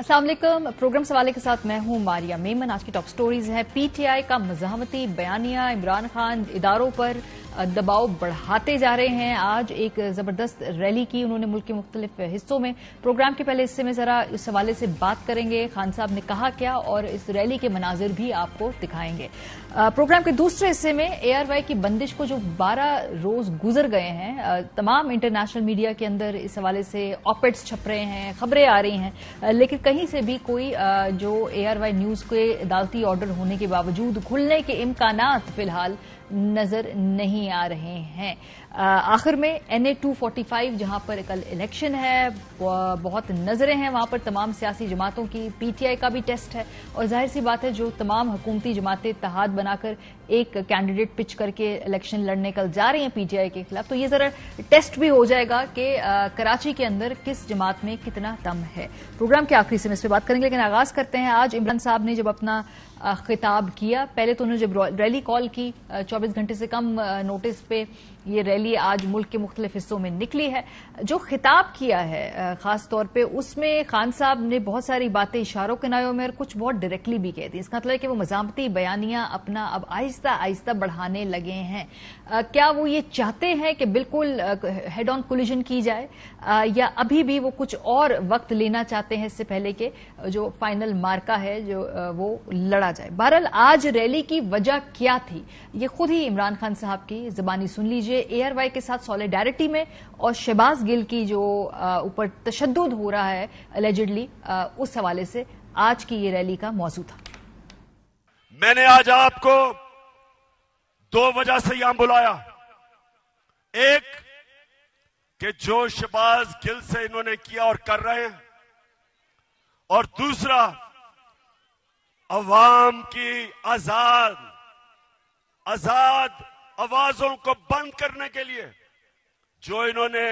अस्सलाम वालेकुम। प्रोग्राम सवाले के साथ मैं हूं मारिया मेमन। आज की टॉप स्टोरीज है पीटीआई का मज़ाहमती बयानिया, इमरान खान इदारों पर दबाव बढ़ाते जा रहे हैं। आज एक जबरदस्त रैली की उन्होंने मुल्क के मुख्तलिफ हिस्सों में। प्रोग्राम के पहले हिस्से में जरा इस हवाले से बात करेंगे, खान साहब ने कहा क्या और इस रैली के मनाजिर भी आपको दिखाएंगे। प्रोग्राम के दूसरे हिस्से में ARY की बंदिश को जो 12 रोज गुजर गए हैं, तमाम इंटरनेशनल मीडिया के अंदर इस हवाले से ऑपेड्स छप रहे हैं, खबरें आ रही हैं, लेकिन कहीं से भी कोई जो ARY न्यूज के अदालती ऑर्डर होने के बावजूद खुलने के इम्कानात फिलहाल नजर नहीं आ रहे हैं। आखिर में NA 245 जहां पर कल इलेक्शन है, बहुत नजरें हैं वहां पर तमाम सियासी जमातों की। PTI का भी टेस्ट है और जाहिर सी बात है जो तमाम हुकूमती जमातें इत्तेहाद बनाकर एक कैंडिडेट पिच करके इलेक्शन लड़ने कल जा रही हैं PTI के खिलाफ, तो ये जरा टेस्ट भी हो जाएगा कि कराची के अंदर किस जमात में कितना दम है। प्रोग्राम के आखिरी में इस पर बात करेंगे, लेकिन आगाज करते हैं। आज इमरान साहब ने जब अपना खिताब किया, पहले तो उन्होंने जब रैली कॉल की, 24 घंटे से कम नोटिस पे ये रैली आज मुल्क के मुख्तलिफ हिस्सों में निकली है। जो खिताब किया है खास तौर पे, उसमें खान साहब ने बहुत सारी बातें इशारों के नायों में और कुछ बहुत डायरेक्टली भी कह दी। इसका मतलब है कि वो मज़ामती बयानियां अपना अब आहिस्ता आहिस्ता बढ़ाने लगे हैं। क्या वो ये चाहते हैं कि बिल्कुल हेड ऑन कोलिजन की जाए, या अभी भी वो कुछ और वक्त लेना चाहते हैं इससे पहले कि जो फाइनल मार्का है जो वो लड़ा जाए। बहरहाल आज रैली की वजह क्या थी, ये खुद ही इमरान खान साहब की जुबानी सुन लीजिए। ARY के साथ सॉलिडारिटी में और शहबाज गिल की जो ऊपर तशद्दुद हो रहा है एलिजिडली, उस हवाले से आज की ये रैली का मौजू था। मैंने आज आपको दो वजह से यहां बुलाया। एक कि जो शहबाज गिल से इन्होंने किया और कर रहे हैं, और दूसरा अवाम की आजाद आवाजों को बंद करने के लिए जो इन्होंने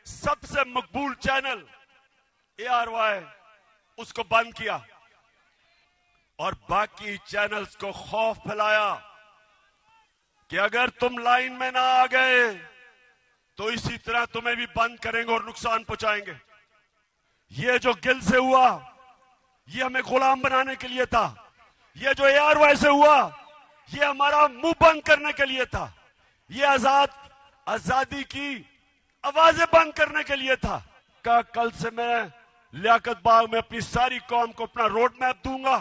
सबसे मकबूल चैनल ARY उसको बंद किया और बाकी चैनल्स को खौफ फैलाया कि अगर तुम लाइन में ना आ गए तो इसी तरह तुम्हें भी बंद करेंगे और नुकसान पहुंचाएंगे। ये जो गिल से हुआ ये हमें गुलाम बनाने के लिए था। ये जो ARY से हुआ ये हमारा मुंह बंद करने के लिए था। ये आजादी की आवाजें बंद करने के लिए था। कल से मैं लियाकत बाग में अपनी सारी कौम को अपना रोड मैप दूंगा।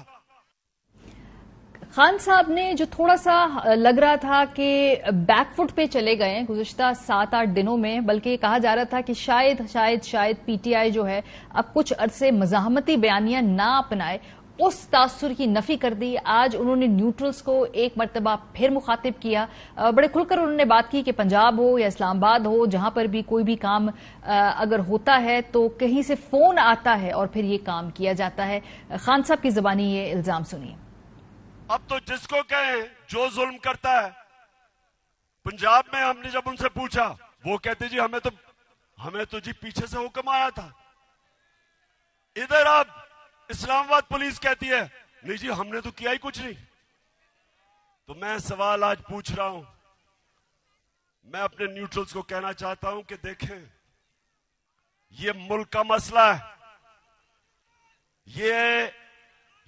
खान साहब ने जो थोड़ा सा लग रहा था कि बैकफुट पे चले गए हैं गुज़िश्ता 7-8 दिनों में, बल्कि कहा जा रहा था कि शायद PTI जो है अब कुछ अरसे मज़ाहमती बयानियां ना अपनाए, उस तासुर की नफी कर दी। आज उन्होंने न्यूट्रल्स को एक मरतबा फिर मुखातिब किया। बड़े खुलकर उन्होंने बात की कि पंजाब हो या इस्लामाबाद हो, जहां पर भी कोई भी काम अगर होता है तो कहीं से फोन आता है और फिर ये काम किया जाता है। खान साहब की जुबानी ये इल्जाम सुनिए। अब तो जिसको कहें जो जुल्म करता है, पंजाब में हमने जब उनसे पूछा वो कहते जी हमें तो जी पीछे से हुक्म आया था। इधर अब इस्लामाबाद पुलिस कहती है नहीं जी हमने तो किया ही कुछ नहीं। तो मैं सवाल आज पूछ रहा हूं, मैं अपने न्यूट्रल्स को कहना चाहता हूं कि देखें ये मुल्क का मसला है,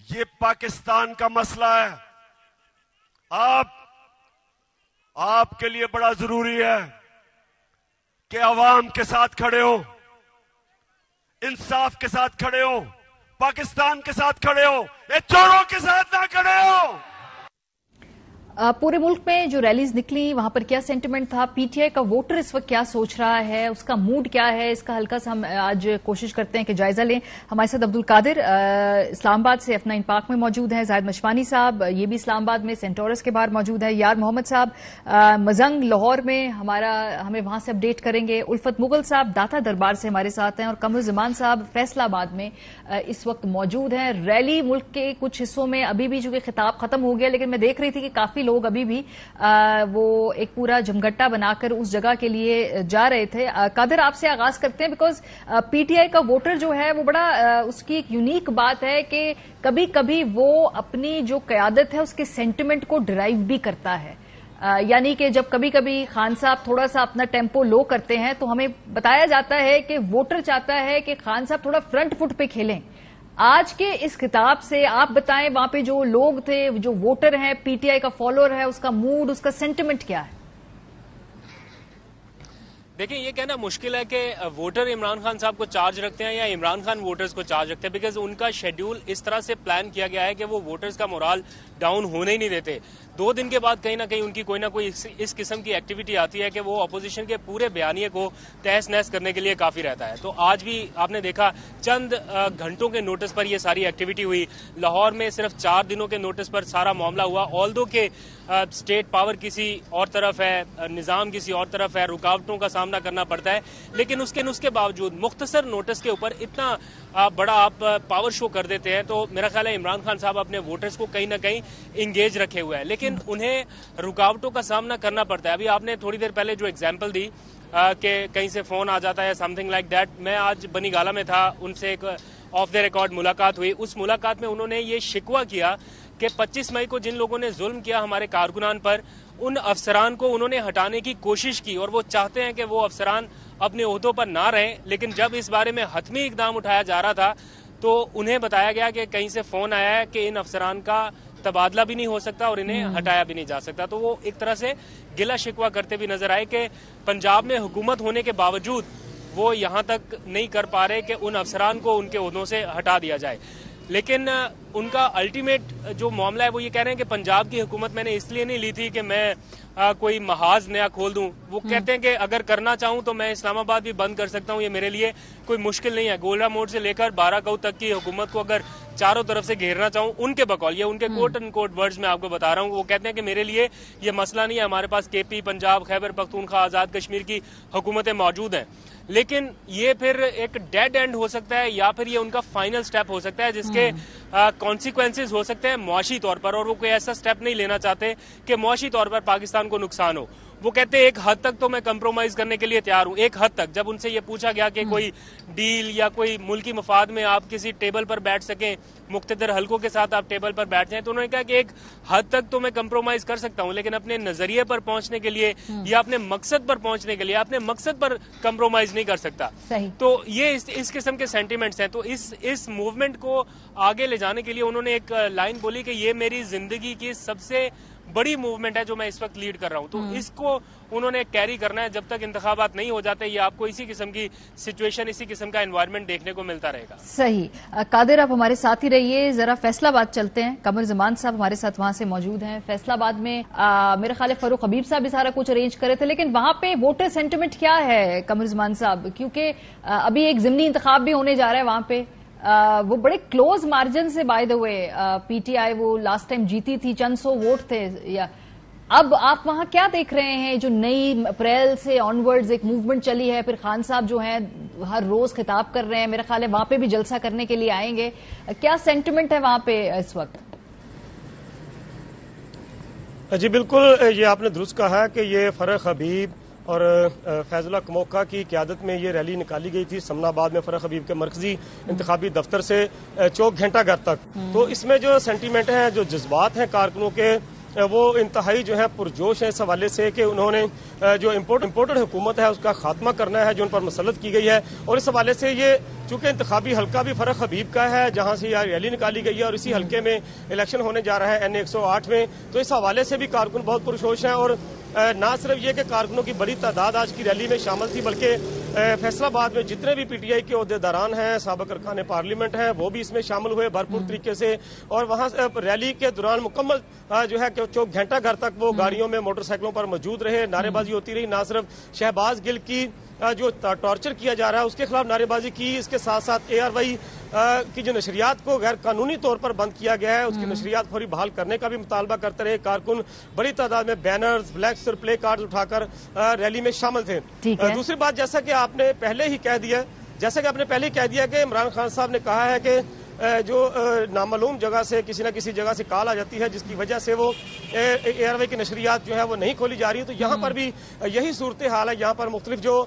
ये पाकिस्तान का मसला है। आपके लिए बड़ा जरूरी है कि अवाम के साथ खड़े हो, इंसाफ के साथ खड़े हो, पाकिस्तान के साथ खड़े हो, ये चोरों के साथ ना खड़े हो। पूरे मुल्क में जो रैलीज निकली वहां पर क्या सेंटिमेंट था, PTI का वोटर इस वक्त क्या सोच रहा है, उसका मूड क्या है, इसका हल्का सा हम आज कोशिश करते हैं कि जायजा लें। हमारे साथ अब्दुल कादिर इस्लामाबाद से F9 पार्क में मौजूद हैं, जाहिद मशवानी साहब ये भी इस्लामाबाद में सेंटोरस के बाहर मौजूद है, यार मोहम्मद साहब मजंग लाहौर में हमें वहां से अपडेट करेंगे, उल्फत मुगल साहब दाता दरबार से हमारे साथ हैं, और कमरुज़्ज़मान साहब फैसलाबाद में इस वक्त मौजूद हैं। रैली मुल्क के कुछ हिस्सों में अभी भी चूंकि खिताब खत्म हो गया, लेकिन मैं देख रही थी कि काफी लोग अभी भी वो एक पूरा जमघट्टा बनाकर उस जगह के लिए जा रहे थे। कादिर आपसे आगाज करते हैं, बिकॉज PTI का वोटर जो है वो बड़ा उसकी एक यूनिक बात है कि कभी कभी वो अपनी जो क़यादत है उसके सेंटिमेंट को डिराइव भी करता है। यानी कि जब कभी कभी खान साहब थोड़ा सा अपना टेम्पो लो करते हैं तो हमें बताया जाता है कि वोटर चाहता है कि खान साहब थोड़ा फ्रंट फुट पे खेलें, آج کے اس خطاب سے آپ بتائیں وہاں پہ جو لوگ تھے, جو ووٹر ہیں, پی ٹی آئی کا فالوور ہے, اس کا موڈ, اس کا سینٹیمنٹ کیا ہے؟ دیکھیں, یہ کہنا مشکل ہے کہ ووٹر عمران خان صاحب کو چارج رکھتے ہیں یا عمران خان ووٹرز کو چارج رکھتے ہیں, بیکاز ان کا شیڈیول اس طرح سے پلان کیا گیا ہے کہ وہ ووٹرز کا مورال ڈاؤن ہونے ہی نہیں دیتے. 2 دن کے بعد کہیں نہ کہیں ان کی کوئی نہ کوئی اس قسم کی ایکٹیویٹی آتی ہے کہ وہ اپوزیشن کے پورے بیانیے کو تہس نہس کرنے کے لیے کافی رہتا ہے. تو آج بھی آپ نے دیکھا چند گھنٹوں کے نوٹس پر یہ ساری ایکٹیویٹی ہوئی. لاہور میں صرف 4 دنوں کے نوٹس پر سارا معاملہ ہوا. آلدو کہ اسٹیٹ پاور کسی اور طرف ہے, نظام کسی اور طرف ہے, رکاوٹوں کا سامنا کرنا پڑتا ہے, لیکن اس کے باوجود مختصر نوٹس کے اوپر اتنا بڑا آپ پاور شو کر دیتے ہیں. تو میرا خیال ہے عمران خان صاحب اپنے ووٹرز کو کہیں نہ کہیں انگیج رکھے ہوئے ہیں, لیکن انہیں رکاوٹوں کا سامنا کرنا پڑتا ہے. ابھی آپ نے تھوڑی دیر پہلے جو ایگزامپل دی کہ کہیں سے فون آ جاتا ہے, سم تھنگ لائک دیٹ. میں آج بنی گالا میں تھا, ان سے ایک آف دا ریکارڈ ملاقات ہوئی. اس ملاقات میں انہوں نے یہ شکوہ کیا کہ 25 مئی کو جن لوگوں نے ظلم کیا ہمارے کارکنان پر, ان افسران کو انہوں نے ہٹانے کی کوشش کی اور وہ چاہتے ہیں کہ وہ افسران اپنے عہدوں پر نہ رہیں. لیکن جب اس بارے میں حتمی اقدام اٹھایا جا رہا تھا تو انہیں بتایا گیا کہ کہیں سے فون آیا ہے کہ ان افسران کا تبادلہ بھی نہیں ہو سکتا اور انہیں ہٹایا بھی نہیں جا سکتا. تو وہ ایک طرح سے گلا شکوہ کرتے بھی نظر آئے کہ پنجاب میں حکومت ہونے کے باوجود وہ یہاں تک نہیں کر پا رہے کہ ان افسران کو ان کے عہدوں سے ہٹا دیا جائے. لیکن ان کا الٹیمیٹ جو معاملہ ہے وہ یہ کہہ رہے ہیں کہ پنجاب کی حکومت میں نے اس لیے نہیں لی تھی کہ میں کوئی محاذ نیا کھول دوں. وہ کہتے ہیں کہ اگر کرنا چاہوں تو میں اسلام آباد بھی بند کر سکتا ہوں, یہ میرے لیے کوئی مشکل نہیں ہے. گولڑا موڑ سے لے کر 12 گاؤں تک کی حکومت کو اگر چاروں طرف سے گھیرنا چاہوں, ان کے بقول, یہ ان کے کوٹ اینڈ کوٹ ورڈز میں آپ کو بتا رہا ہوں, وہ کہتے ہیں کہ میرے لیے یہ مسئلہ نہیں ہے. ہمارے پاس کے پی, پنجاب, خیبر پختونخوا, آزاد کشمیر کی حکومتیں موجود ہیں. لیکن یہ پھر ایک ڈیڈ اینڈ ہو سکتا ہے یا پھر یہ ان کا فائنل سٹیپ ہو سکتا ہے جس کے کانسیکوینسز ہو سکتے ہیں معاشی طور پر, اور وہ کوئی ایسا سٹیپ نہیں لینا چاہتے کہ معاشی طور پر پاکستان کو نقصان ہو. وہ کہتے ہیں ایک حد تک تو میں کمپرومائز کرنے کے لیے تیار ہوں. ایک حد تک جب ان سے یہ پوچھا گیا کہ کوئی ڈیل یا کوئی ملکی مفاد میں آپ کسی ٹیبل پر بیٹھ سکیں, مقتدر حلقوں کے ساتھ آپ ٹیبل پر بیٹھ جائیں, تو انہوں نے کہا کہ ایک حد تک تو میں کمپرومائز کر سکتا ہوں, لیکن اپنے نظریے پر پہنچنے کے لیے یا اپنے مقصد پر پہنچنے کے لیے اپنے مقصد پر کمپرومائز نہیں کر سکتا. تو یہ اس قسم کے سینٹیمنٹس ہیں. تو اس موومنٹ کو آگے لے جانے کے لیے انہوں نے ایک لائن بولی کہ یہ میری زندگی کی سب سے بڑی موومنٹ ہے جو میں اس وقت لیڈ کر رہا ہوں. تو اس کو انہوں نے کیری کرنا ہے جب تک انتخابات نہیں ہو جاتے. یہ آپ کو اسی قسم کی سچویشن, اسی قسم کا انوائرمنٹ دیکھنے کو ملتا رہے گا. صحیح. قادر, آپ ہمارے ساتھ ہی رہیے. ذرا فیصل آباد چلتے ہیں. قمر زمان صاحب ہمارے ساتھ وہاں سے موجود ہیں. فیصل آباد میں میرے خیال ہے فاروق حبیب صاحب بھی سارا کچھ ارینج کرے تھے, لیکن وہاں پہ ووٹر سینٹیمنٹ کیا ہے قمر زمان صاحب؟ کیونکہ ابھی ایک ضمنی انتخاب بھی ہونے جا رہا ہے وہاں پہ. وہ بڑے کلوز مارجن سے by the way P T I وہ لاسٹ ٹائم جیتی تھی, چند سو ووٹ تھے. یا اب آپ وہاں کیا دیکھ رہے ہیں جو نئی اپریل سے آنورڈز ایک موومنٹ چلی ہے؟ پھر خان صاحب جو ہیں ہر روز خطاب کر رہے ہیں, میرا خیال ہے وہاں پہ بھی جلسہ کرنے کے لیے آئیں گے. کیا سینٹیمنٹ ہے وہاں پہ اس وقت؟ جی بالکل, یہ آپ نے درست کہا کہ یہ فاروق حبیب اور فیض اللہ کموکا کی قیادت میں یہ ریلی نکالی گئی تھی سمنا آباد میں فاروق حبیب کے مرکزی انتخابی دفتر سے چوک گھنٹہ گھر تک. تو اس میں جو سینٹیمنٹ ہیں, جو جذبات ہیں کارکنوں کے, وہ انتہائی جو ہے پرجوش ہیں اس حوالے سے کہ انہوں نے جو امپورٹڈ حکومت ہے اس کا خاتمہ کرنا ہے جو ان پر مسلط کی گئی ہے. اور اس حوالے سے یہ چونکہ انتخابی حلقہ بھی فاروق حبیب کا ہے جہاں سے یہ ریلی نکالی گئی ہے اور اسی حلقے میں الیکشن ہونے جا رہا ہے این 108 میں, تو اس حوالے سے بھی کارکن بہت پرجوش ہیں. اور نہ صرف یہ کہ کارکنوں کی بڑی تعداد آج کی ریلی میں شامل تھی, بلکہ فیصل آباد میں جتنے بھی پی ٹی آئی کے عہدیداران ہیں, سابق ارکان پارلیمنٹ ہیں, وہ بھی اس میں شامل ہوئے بھرپور طریقے سے. اور وہاں ریلی کے دوران مکمل جو ہے کہ چوک گھنٹہ گھر تک وہ گاڑیوں میں موٹر سائیکلوں پر موجود رہے, نعرے بازی ہوتی رہی. نہ صرف شہباز گل کی جو ٹارچر کیا جا رہا ہے اس کے خلاف نعرے بازی کی, اس کے ساتھ ساتھ اے آر وائی کی جو نشریات کو غیر قانونی طور پر بند کیا گیا ہے اس کی نشریات فوری بحال کرنے کا بھی مطالبہ کرتے رہے. کارکن بڑی تعداد میں بینرز, فلیکس اور پلے کارڈز اٹھا کر ریلی میں شامل تھے. دوسری بات, جیسا کہ آپ نے پہلے ہی کہہ دیا کہ عمران خان صاحب نے کہا ہے کہ جو نامعلوم جگہ سے کسی نہ کسی جگہ سے کال آ جاتی ہے جس کی وجہ سے وہ اے آر وائی کی نشریات جو ہے وہ نہیں کھولی جا رہی. تو یہاں پر بھی یہی صورتحال ہے. یہاں پر مختلف جو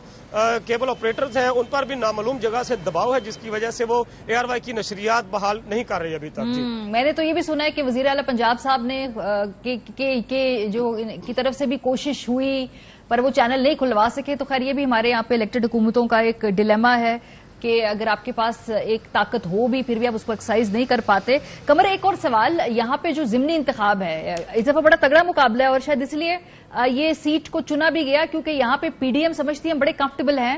کیبل آپریٹرز ہیں ان پر بھی نامعلوم جگہ سے دباؤ ہے جس کی وجہ سے وہ اے آر وائی کی نشریات بحال نہیں کر رہی ابھی تک. میں نے تو یہ بھی سنا ہے کہ وزیر اعلیٰ پنجاب صاحب نے جو کی طرف سے بھی کوشش ہوئی پر وہ چینل نہیں کھلوا سکے. تو خیر یہ بھی ہمارے یہاں پہ الیکٹڈ حکومتوں کا ایک ڈیلیما ہے کہ اگر آپ کے پاس ایک طاقت ہو بھی پھر بھی آپ اس کو ایکسرسائز نہیں کر پاتے. قمر ایک اور سوال, یہاں پہ جو ضمنی انتخاب ہے اس دفعہ بڑا تگڑا مقابلہ ہے اور شاید اس لیے یہ سیٹ کو چنا بھی گیا کیونکہ یہاں پہ پی ڈی ایم سمجھتی ہیں بڑے کمفرٹیبل ہیں,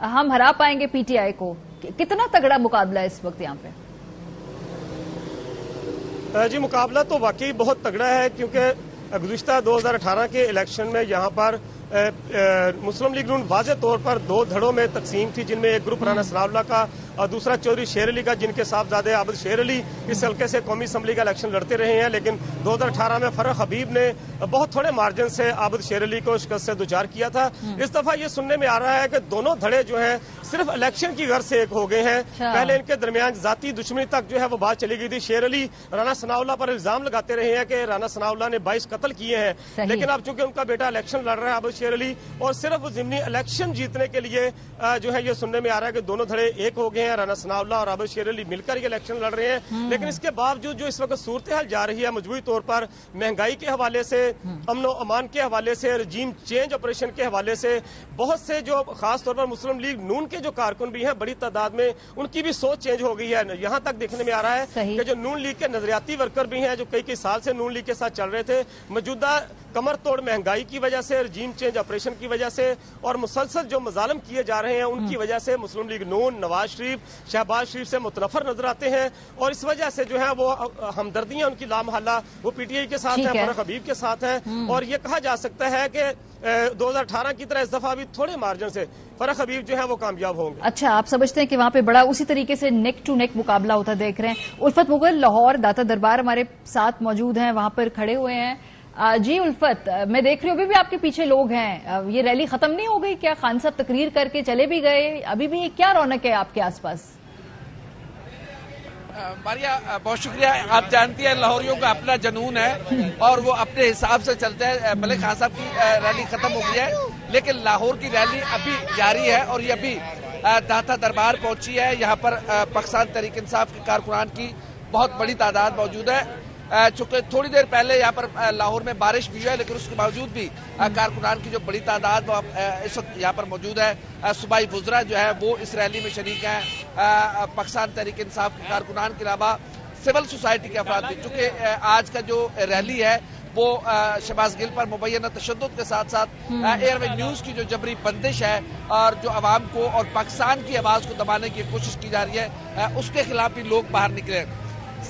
ہم ہرا پائیں گے پی ٹی آئی کو. کتنا تگڑا مقابلہ ہے اس وقت یہاں پہ؟ جی مقابلہ تو واقعی بہت تگڑا ہے کیونکہ گزشتہ 2018 کے الیکشن میں یہاں پر مسلم لیگ نون واضح طور پر 2 دھڑوں میں تقسیم تھی, جن میں ایک گروپ رانا ثناء اللہ کا اور دوسرا چودھری شیر علی کا, جن کے صاحبزادے عابد شیر علی اس حلقے سے قومی اسمبلی کا الیکشن لڑتے رہے ہیں. لیکن 2018 میں فرح حبیب نے بہت تھوڑے مارجن سے عابد شیر علی کو شکست سے دوچار کیا تھا. اس دفعہ یہ سننے میں آ رہا ہے کہ دونوں دھڑے جو ہیں صرف الیکشن کی غرض سے ایک ہو گئے ہیں. پہلے ان کے درمیان ذاتی دشمنی تک جو ہے وہ بات چلی گئی تھی. شیر علی رانا ثناء اللہ پر الزام لگاتے رہے ہیں کہ رانا ثناء اللہ نے 22 قتل کیے ہیں, لیکن اب چونکہ ان کا بیٹا الیکشن لڑ رہا ہے عابد شیر علی, اور صرف ضمنی الیکشن جیتنے کے لیے جو ہے یہ سننے میں آ رہا ہے کہ دونوں دھڑے ایک ہو گئے ہیں. رانا ثناء اللہ اور عابد شیر علی مل کر یہ الیکشن لڑ رہے ہیں. لیکن اس کے باوجود جو اس وقت صورتحال جا رہی ہے مجموعی طور پر مہنگائی کے حوالے سے, امن و امان کے حوالے سے, رجیم چینج آپریشن کے حوالے سے, بہت سے جو خاص طور پر مسلم لیگ نون کے جو کارکن بھی ہیں بڑی تعداد میں ان کی بھی سوچ چینج ہو گئی ہے. یہاں تک دیکھنے میں آ رہا ہے کہ جو نون لیگ کے نظریاتی ورکر بھی ہیں جو کئی سال سے نون لیگ کے ساتھ چل رہے تھے, موجودہ کمر توڑ مہنگائی کی وجہ سے, رجیم چینج آپریشن کی وجہ سے اور مسلسل جو مظالم کیے جا رہے ہیں ان کی وجہ سے مسلم لیگ نون نواز شریف, شہباز شریف سے متنفر نظر آتے ہیں, اور اس وجہ سے جو ہے وہ ہمدردیاں ان کی لامحالہ وہ پی ٹی آئی کے ساتھ ہیں, فرح حبیب کے ساتھ ہیں. اور یہ کہا جا سکتا ہے کہ 2018 کی طرح اس دفعہ بھی تھوڑے مارجن سے فرح حبیب جو ہے وہ کامیاب ہوں گے. اچھا, آپ سمجھتے ہیں کہ وہاں پہ بڑا اسی طریقے سے نیک ٹو نیک مقابلہ ہوتا دیکھ رہے ہیں. الفت مغل لاہور داتا دربار ہمارے ساتھ موجود ہیں, وہاں پر کھڑے ہوئے ہیں. جی الفت, میں دیکھ رہی ہوں ابھی بھی آپ کے پیچھے لوگ ہیں, یہ ریلی ختم نہیں ہو گئی کیا؟ خان صاحب تقریر کر کے چلے بھی گئے, ابھی بھی کیا رونق ہے آپ کے آس پاس؟ ماریا بہت شکریہ. آپ جانتی ہیں لاہوریوں کا اپنا جنون ہے اور وہ اپنے حساب سے چلتے ہیں. ملک خان صاحب کی ریلی ختم ہو گئی ہے لیکن لاہور کی ریلی ابھی جاری ہے اور یہ ابھی داتا دربار پہنچی ہے. یہاں پر پاکستان تحریک انصاف کے کارکنان کی بہت بڑی تعداد موجود ہے. چونکہ تھوڑی دیر پہلے یہاں پر لاہور میں بارش بھی ہے لیکن اس کے باوجود بھی کارکنان کی جو بڑی تعداد وہ اس وقت یہاں پر موجود ہے. صوبائی وزراء جو ہے وہ اس ریلی میں شریک ہیں. پاکستان تحریک انصاف کے کارکنان کے علاوہ سول سوسائٹی کے افراد بھی, چونکہ آج کا جو ریلی ہے وہ شہباز گل پر مبینہ تشدد کے ساتھ ساتھ ایئر وے نیوز کی جو جبری بندش ہے اور جو عوام کو اور پاکستان کی آواز کو دبانے کی کوشش کی جا رہی ہے اس کے خلاف بھی لوگ باہر نکلے.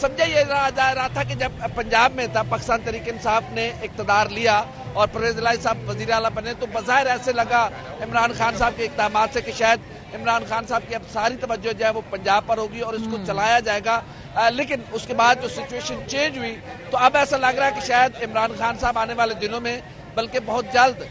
سمجھا یہ جا رہا تھا کہ جب پنجاب میں تھا پاکستان تحریک انصاف نے اقتدار لیا اور پرویز الہی صاحب وزیر اعلیٰ بنے تو بظاہر ایسے لگا عمران خان صاحب کے اقدامات سے کہ شاید عمران خان صاحب کی اب ساری توجہ جو ہے وہ پنجاب پر ہوگی اور اس کو چلایا جائے گا. لیکن اس کے بعد جو سچویشن چینج ہوئی تو اب ایسا لگ رہا ہے کہ شاید عمران خان صاحب آنے والے دنوں میں بلکہ بہت جلد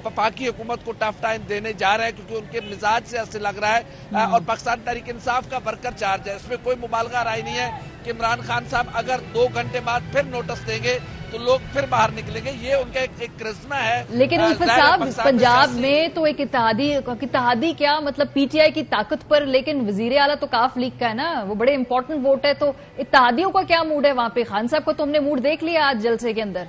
وفاقی حکومت کو ٹف ٹائم دینے جا رہے ہیں کیونکہ ان کے مزاج سے ایسے لگ رہا ہے. اور پاکستان تحریک انصاف کا ورکر چارج ہے, اس میں کوئی مبالغہ رائے نہیں ہے کہ عمران خان صاحب اگر 2 گھنٹے بعد پھر نوٹس دیں گے تو لوگ پھر باہر نکلیں گے. یہ ان کا ایک کرزمہ ہے. لیکن الفت صاحب پنجاب میں تو ایک اتحادی کیا مطلب پی ٹی آئی کی طاقت پر, لیکن وزیر اعلیٰ تو کاف لیگ کا ہے نا, وہ بڑے امپورٹنٹ ووٹ ہے, تو اتحادیوں کا کیا موڈ ہے وہاں پہ؟ خان صاحب کو تو ہم نے موڈ دیکھ لیا آج جلسے کے اندر.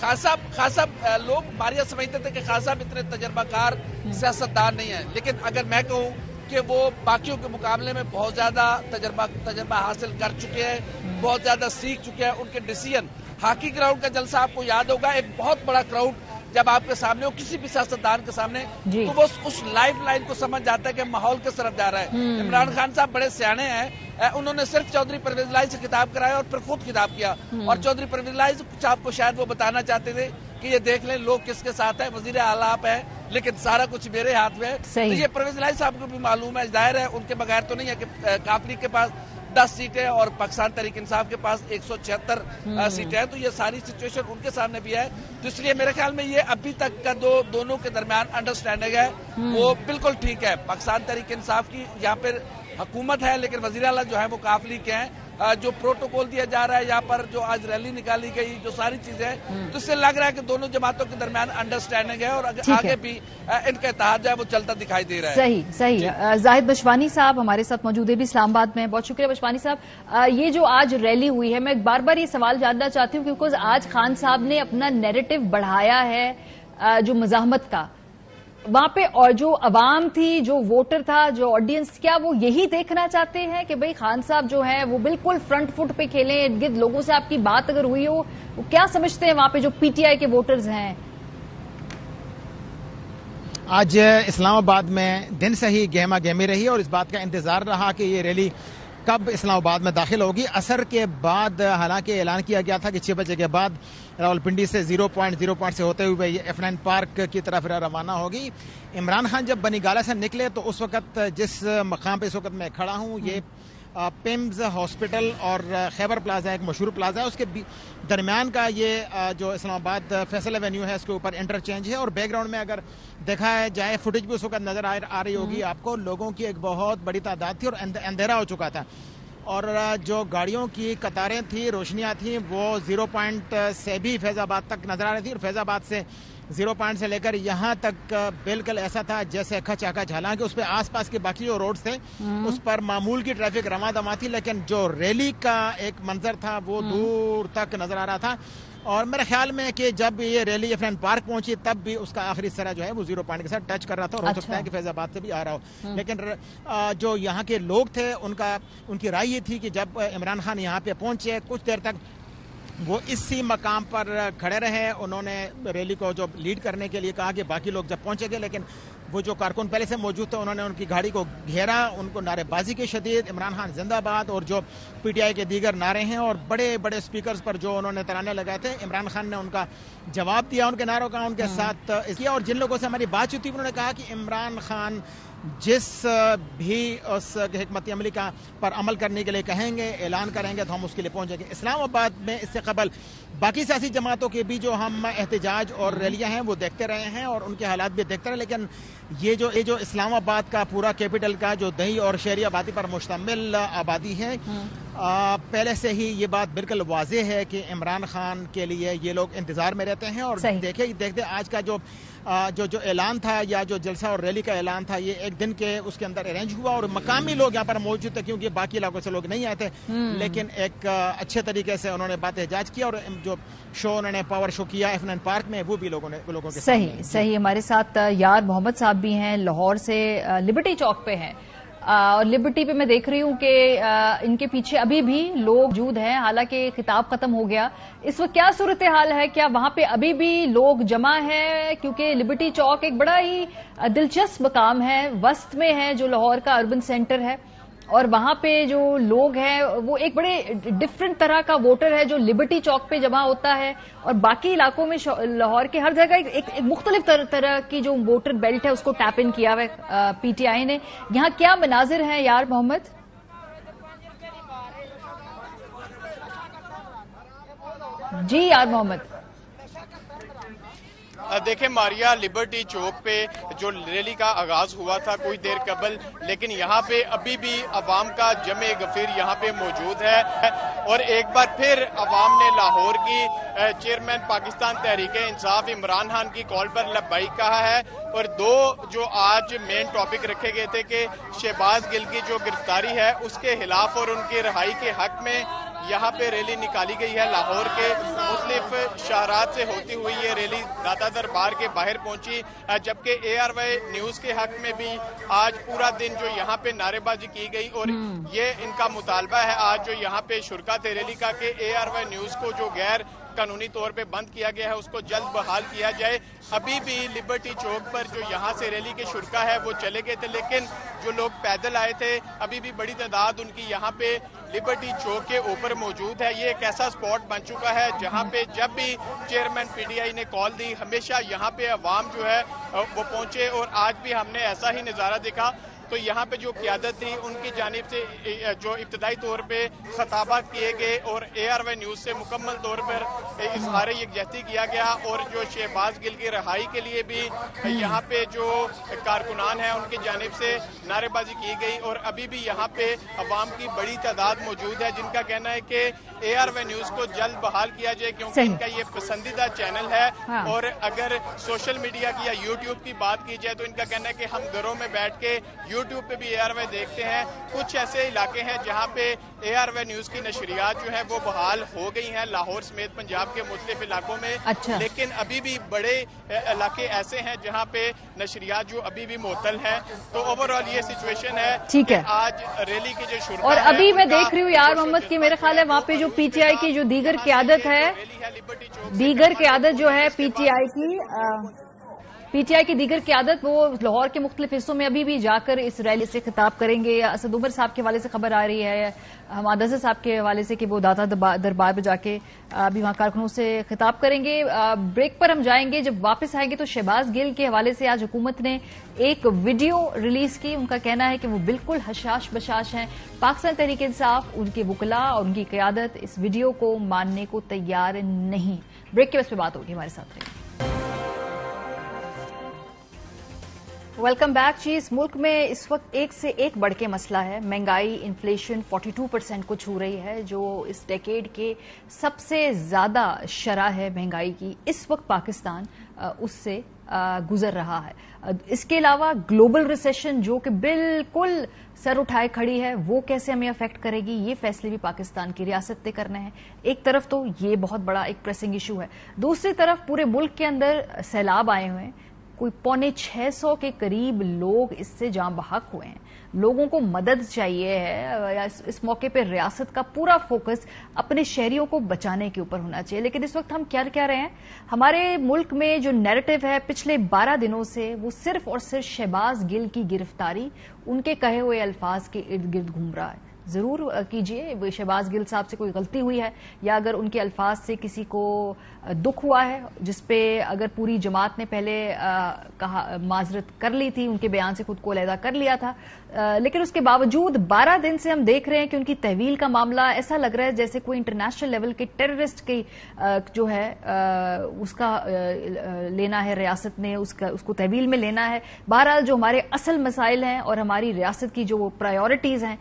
خان صاحب لوگ ماریا سمجھتے تھے کہ خان صاحب اتنے تجربہ کار سیاستدان نہیں ہیں, لیکن اگر میں کہوں کہ وہ باقیوں کے مقابلے میں بہت زیادہ تجربہ حاصل کر چکے ہیں, بہت زیادہ سیکھ چکے ہیں. ان کے ڈیسیژن ہاکی گراؤنڈ کا جلسہ آپ کو یاد ہوگا, ایک بہت بڑا کراؤڈ جب آپ کے سامنے ہو کسی بھی سیاستدان کے سامنے تو وہ اس لائف لائن کو سمجھ جاتا ہے کہ ماحول کس طرف جا رہا ہے. عمران خان صاحب بڑے سیانے ہیں, انہوں نے صرف چودھری پرویز الہی سے خطاب کرایا اور پھر خود خطاب کیا, اور چودھری پرویز الہی صاحب کو شاید وہ بتانا چاہتے تھے کہ یہ دیکھ لیں لوگ کس کے ساتھ ہیں, وزیر اعلیٰ آپ ہیں لیکن سارا کچھ میرے ہاتھ میں ہے. تو یہ پرویز الہی صاحب کو بھی معلوم ہے, ظاہر ہے ان کے بغیر تو نہیں ہے کہ کاف لیگ کے پاس 10 سیٹیں اور پاکستان تحریک انصاف کے پاس 176 سیٹیں ہیں, تو یہ ساری سچویشن ان کے سامنے بھی ہے. تو اس لیے میرے خیال میں یہ ابھی تک کا دونوں کے درمیان انڈرسٹینڈنگ ہے وہ بالکل ٹھیک ہے. پاکستان تحریک انصاف کی یہاں پر حکومت ہے لیکن وزیر اعلیٰ جو ہے وہ کاف لیگ کے ہیں. جو پروٹوکول دیا جا رہا ہے یہاں پر, جو آج ریلی نکالی گئی, جو ساری چیزیں تو اس سے لگ رہا ہے کہ دونوں جماعتوں کے درمیان انڈرسٹینڈنگ ہے اور آگے بھی ان کا اتحاد جو ہے وہ چلتا دکھائی دے رہا ہے. صحیح. زاہد بشوانی صاحب ہمارے ساتھ موجود ہے بھی اسلام آباد میں. بہت شکریہ بشوانی صاحب. یہ جو آج ریلی ہوئی ہے, میں بار بار یہ سوال جاننا چاہتی ہوں کیونکہ آج خان صاحب نے اپنا نیریٹو بڑھایا ہے جو مزاحمت کا, वहां पे और जो अवाम थी, जो वोटर था, जो ऑडियंस, क्या वो यही देखना चाहते हैं कि भाई खान साहब जो है वो बिल्कुल फ्रंट फुट पे खेलें? इर्द गिर्द लोगों से आपकी बात अगर हुई हो, वो क्या समझते हैं वहां पे जो पीटीआई के वोटर्स हैं? आज इस्लामाबाद में दिन से ही गहमा गहमी रही और इस बात का इंतजार रहा कि ये रैली कब इस्लामाबाद में दाखिल होगी। असर के बाद हालांकि ऐलान किया गया था कि 6 बजे के बाद रावलपिंडी से 0 पॉइंट से होते हुए ये F9 पार्क की तरफ रवाना होगी। इमरान खान जब बनीगाला से निकले तो उस वक्त जिस मकाम पे इस वक्त मैं खड़ा हूँ, ये पिम्स हॉस्पिटल और खैबर प्लाजा, एक मशहूर प्लाजा है, उसके दरमियान का ये जो इस्लामाबाद फैसल एवेन्यू है, इसके ऊपर इंटरचेंज है। और बैकग्राउंड में अगर देखा जाए, फुटेज भी उस वक्त नजर आ रही होगी आपको, लोगों की एक बहुत बड़ी तादाद थी और अंधेरा हो चुका था और जो गाड़ियों की कतारें थी, रोशनियां थी, वो 0 पॉइंट से भी फैजाबाद तक नजर आ रही थी और फैजाबाद से 0 पॉइंट से लेकर यहाँ तक बिल्कुल ऐसा था जैसे खचाखच। हालांकि उस पर आसपास के बाकी जो रोड्स थे उस पर मामूल की ट्रैफिक रवादमा थी, लेकिन जो रैली का एक मंजर था वो दूर तक नजर आ रहा था। और मेरे ख्याल में कि जब ये रैली F9 पार्क पहुंची तब भी उसका आखिरी सरा जो है वो 0 पॉइंट के साथ टच कर रहा था और हो सकता है कि फैजाबाद से भी आ रहा हो। लेकिन जो यहाँ के लोग थे उनकी राय ये थी कि जब इमरान खान यहाँ पे पहुंचे, कुछ देर तक वो इसी मकाम पर खड़े रहे। उन्होंने रैली को जो लीड करने के लिए कहा कि बाकी लोग जब पहुंचेंगे, लेकिन वो जो कारकुन पहले से मौजूद थे उन्होंने उनकी गाड़ी को घेरा, उनको नारेबाजी के शदीद, इमरान खान जिंदाबाद और जो पीटीआई के दीगर नारे हैं और बड़े बड़े स्पीकर्स पर जो उन्होंने तराने लगाए थे, इमरान खान ने उनका जवाब दिया उनके नारों का, उनके साथ किया। और जिन लोगों से हमारी बातचीत हुई उन्होंने कहा कि इमरान खान जिस भी उस हिकमत अमली का पर अमल करने के लिए कहेंगे, ऐलान करेंगे तो हम उसके लिए पहुंचेंगे। इस्लामाबाद में इससे कबल बाकी सियासी जमातों के भी जो हम एहतजाज और रैलियां हैं वो देखते रहे हैं और उनके हालात भी देखते रहे, लेकिन ये जो इस्लामाबाद का पूरा कैपिटल का जो दही और शहरी आबादी पर मुश्तमिल आबादी है, पहले से ही ये बात बिल्कुल वाज़ेह है कि इमरान खान के लिए ये लोग इंतजार में रहते हैं। और देखते आज का जो ऐलान था या जो जलसा और रैली का ऐलान था, ये एक दिन के उसके अंदर अरेंज हुआ और मकामी लोग यहाँ पर मौजूद थे क्योंकि बाकी इलाकों से लोग नहीं आए थे, लेकिन एक अच्छे तरीके से उन्होंने बात एहजाज किया और जो शो उन्होंने पावर शो किया F9 पार्क में वो भी लोगों के सही। हमारे साथ यार मोहम्मद साहब भी हैं, लाहौर से लिबर्टी चौक पे हैं और लिबर्टी पे मैं देख रही हूँ कि इनके पीछे अभी भी लोग मौजूद हैं, हालांकि खिताब खत्म हो गया। इस वक्त क्या सूरत हाल है? क्या वहां पे अभी भी लोग जमा है? क्योंकि लिबर्टी चौक एक बड़ा ही दिलचस्प मकाम है, वस्त में है जो लाहौर का अर्बन सेंटर है और वहां पे जो लोग हैं वो एक बड़े डिफरेंट तरह का वोटर है जो लिबर्टी चौक पे जमा होता है और बाकी इलाकों में लाहौर के हर जगह एक मुख्तलिफ तरह की जो वोटर बेल्ट है उसको टैप इन किया हुआ है पीटीआई ने। यहाँ क्या मनाजिर हैं यार मोहम्मद? जी यार मोहम्मद। देखें मारिया, लिबर्टी चौक पे जो रैली का आगाज हुआ था कुछ देर कबल, लेकिन यहाँ पे अभी भी अवाम का जमे गफीर यहाँ पे मौजूद है और एक बार फिर अवाम ने लाहौर की चेयरमैन पाकिस्तान तहरीक इंसाफ इमरान खान की कॉल पर लब्बाइक कहा है। और दो जो आज मेन टॉपिक रखे गए थे कि शहबाज गिल की जो गिरफ्तारी है उसके खिलाफ और उनकी रिहाई के हक में यहाँ पे रैली निकाली गई है। लाहौर के मुख्तलिफ शहरात से होती हुई ये रैली दाता दरबार के बाहर पहुंची, जबकि ARY न्यूज के हक में भी आज पूरा दिन जो यहाँ पे नारेबाजी की गई और ये इनका मुतालबा है आज जो यहाँ पे शुरका थे रैली का कि ARY न्यूज को जो गैर कानूनी तौर पे बंद किया गया है उसको जल्द बहाल किया जाए। अभी भी लिबर्टी चौक पर जो यहाँ से रैली के शुरका है वो चले गए थे, लेकिन जो लोग पैदल आए थे अभी भी बड़ी तादाद उनकी यहाँ पे लिबर्टी चौक के ऊपर मौजूद है। ये एक ऐसा स्पॉट बन चुका है जहाँ पे जब भी चेयरमैन पीटीआई ने कॉल दी हमेशा यहाँ पे अवाम जो है वो पहुंचे और आज भी हमने ऐसा ही नज़ारा देखा। तो यहाँ पे जो क़यादत थी उनकी जानिब से जो इब्तदाई तौर पे खताबात किए गए और ARY न्यूज़ से मुकम्मल तौर पर इजहार यकजहती किया गया और जो शहबाज गिल की रिहाई के लिए भी यहाँ पे जो कारकुनान हैं उनकी जानिब से नारेबाजी की गई और अभी भी यहाँ पे अवाम की बड़ी तादाद मौजूद है जिनका कहना है कि ARY न्यूज़ को जल्द बहाल किया जाए क्योंकि इनका ये पसंदीदा चैनल है। और अगर सोशल मीडिया की या यूट्यूब की बात की जाए तो इनका कहना है कि हम घरों में बैठ के YouTube पे भी ARY देखते हैं, कुछ ऐसे इलाके हैं जहाँ पे ARY न्यूज की नशरियात जो है वो बहाल हो गई हैं, लाहौर समेत पंजाब के मुख्तलिफ इलाकों में। अच्छा। लेकिन अभी भी बड़े इलाके ऐसे हैं जहाँ पे नशरियात जो अभी भी मुअत्तल है। तो ओवरऑल ये सिचुएशन है। ठीक है। आज रैली की जो शुरू और अभी मैं देख रही हूँ यार मोहम्मद की, मेरे ख्याल है वहाँ पे जो PTI की जो दीगर क़यादत है, दीगर क़यादत जो है PTI की दीगर क़यादत वो लाहौर के मुख्तलिफ हिस्सों में अभी भी जाकर इस रैली से खिताब करेंगे। असद उमर साहब के हवाले से खबर आ रही है, हमाद अज़हर साहब के हवाले से कि वो दाता दरबार पर जाके अभी वहां कारकुनों से खिताब करेंगे। ब्रेक पर हम जाएंगे, जब वापस आएंगे तो शहबाज गिल के हवाले से आज हुकूमत ने एक वीडियो रिलीज की। उनका कहना है कि वो बिल्कुल हशाश बशाश हैं। पाकिस्तान तहरीक इंसाफ, उनके वकला और उनकी क़यादत इस वीडियो को मानने को तैयार नहीं। ब्रेक के बस पे बात होगी, हमारे साथ रहिए। Welcome back. जी, इस मुल्क में इस वक्त एक से एक बढ़ के मसला है। महंगाई, इन्फ्लेशन 42% को छू रही है, जो इस डेकेड के सबसे ज्यादा शरह है महंगाई की। इस वक्त पाकिस्तान उससे गुजर रहा है। इसके अलावा ग्लोबल रिसेशन जो कि बिल्कुल सर उठाए खड़ी है, वो कैसे हमें अफेक्ट करेगी, ये फैसले भी पाकिस्तान की रियासत ने करने हैं। एक तरफ तो ये बहुत बड़ा एक प्रेसिंग इशू है, दूसरी तरफ पूरे मुल्क के अंदर सैलाब आए हुए हैं। कोई 650 के करीब लोग इससे जाँ बहक हुए हैं। लोगों को मदद चाहिए है। इस मौके पर रियासत का पूरा फोकस अपने शहरियों को बचाने के ऊपर होना चाहिए। लेकिन इस वक्त हम क्या कह रहे हैं, हमारे मुल्क में जो नैरेटिव है पिछले 12 दिनों से, वो सिर्फ और सिर्फ शहबाज गिल की गिरफ्तारी, उनके कहे हुए अल्फाज के इर्द गिर्द घूम रहा है। जरूर कीजिए, शहबाज गिल साहब से कोई गलती हुई है या अगर उनके अल्फाज से किसी को दुख हुआ है, जिसपे अगर पूरी जमात ने पहले कहा माजरत कर ली थी, उनके बयान से खुद को अलहदा कर लिया था, लेकिन उसके बावजूद 12 दिन से हम देख रहे हैं कि उनकी तहवील का मामला ऐसा लग रहा है जैसे कोई इंटरनेशनल लेवल के टेररिस्ट की जो है उसका लेना है, रियासत ने उसको तहवील में लेना है। बहरहाल जो हमारे असल मसाइल हैं और हमारी रियासत की जो प्रायोरिटीज हैं,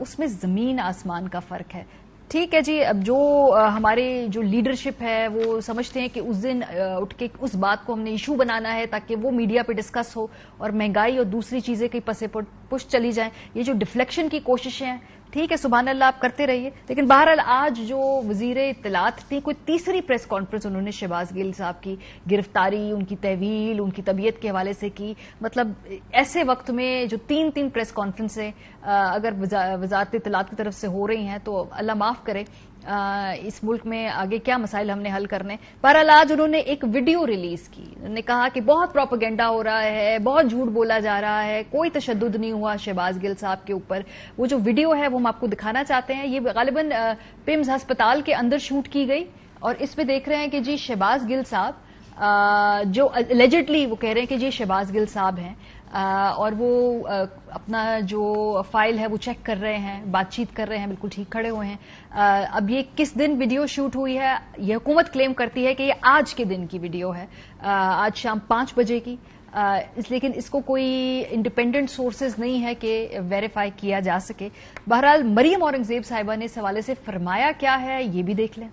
उसमें जमीन आसमान का फर्क है। ठीक है जी, अब जो हमारे जो लीडरशिप है वो समझते हैं कि उस दिन उठ के उस बात को हमने इशू बनाना है ताकि वो मीडिया पे डिस्कस हो और महंगाई और दूसरी चीजें कहीं पसे पुश चली जाएं। ये जो डिफ्लेक्शन की कोशिशें हैं, ठीक है, सुभान अल्लाह, आप करते रहिए। लेकिन बहरहाल आज जो वजीर इत्तलात थी, कोई तीसरी प्रेस कॉन्फ्रेंस उन्होंने शहबाज गिल साहब की गिरफ्तारी, उनकी तहवील, उनकी तबीयत के हवाले से की। मतलब ऐसे वक्त में जो तीन प्रेस कॉन्फ्रेंसें अगर वजारत इत्तलात की तरफ से हो रही हैं तो अल्लाह माफ करे, इस मुल्क में आगे क्या मसाइल हमने हल करने। बहरहाल आज उन्होंने एक वीडियो रिलीज की। उन्होंने कहा कि बहुत प्रोपेगेंडा हो रहा है, बहुत झूठ बोला जा रहा है, कोई तशद्दुद नहीं हुआ शहबाज गिल साहब के ऊपर। वो जो वीडियो है वो हम आपको दिखाना चाहते हैं। ये गालिबन पिम्स अस्पताल के अंदर शूट की गई और इसमें देख रहे हैं कि जी शहबाज गिल साहब जो एलिजिडली वो कह रहे हैं कि जी शहबाज गिल साहब हैं, और वो अपना जो फाइल है वो चेक कर रहे हैं, बातचीत कर रहे हैं, बिल्कुल ठीक खड़े हुए हैं। अब ये किस दिन वीडियो शूट हुई है, ये हुकूमत क्लेम करती है कि ये आज के दिन की वीडियो है, आज शाम 5 बजे की। लेकिन इसको कोई इंडिपेंडेंट सोर्सेज नहीं है कि वेरीफाई किया जा सके। बहरहाल मरियम औरंगजेब साहिबा ने इस हवाले से फरमाया क्या है, ये भी देख लें।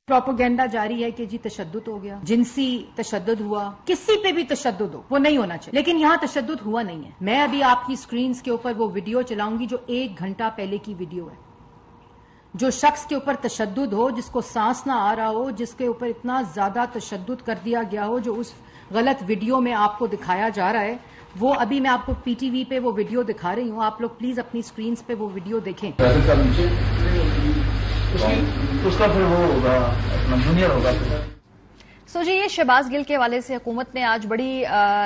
प्रोपोगेंडा जारी है कि जी तशद्दुद हो गया, जिनसी तशद्दुद हुआ, किसी पे भी तशद्दुद हो, वो नहीं होना चाहिए। लेकिन यहाँ तशद्दुद हुआ नहीं है। मैं अभी आपकी स्क्रीन्स के ऊपर वो वीडियो चलाऊंगी जो 1 घंटा पहले की वीडियो है। जो शख्स के ऊपर तशद्दुद हो, जिसको सांस ना आ रहा हो, जिसके ऊपर इतना ज्यादा तशद्दुद कर दिया गया हो, जो उस गलत वीडियो में आपको दिखाया जा रहा है, वो अभी मैं आपको PTV पे वो वीडियो दिखा रही हूँ। आप लोग प्लीज अपनी स्क्रीन्स पे वो वीडियो देखें। उसका फिर वो होगा अपना जूनियर होगा। सो जी, ये शहबाज गिल के हवाले से हुकूमत ने आज बड़ी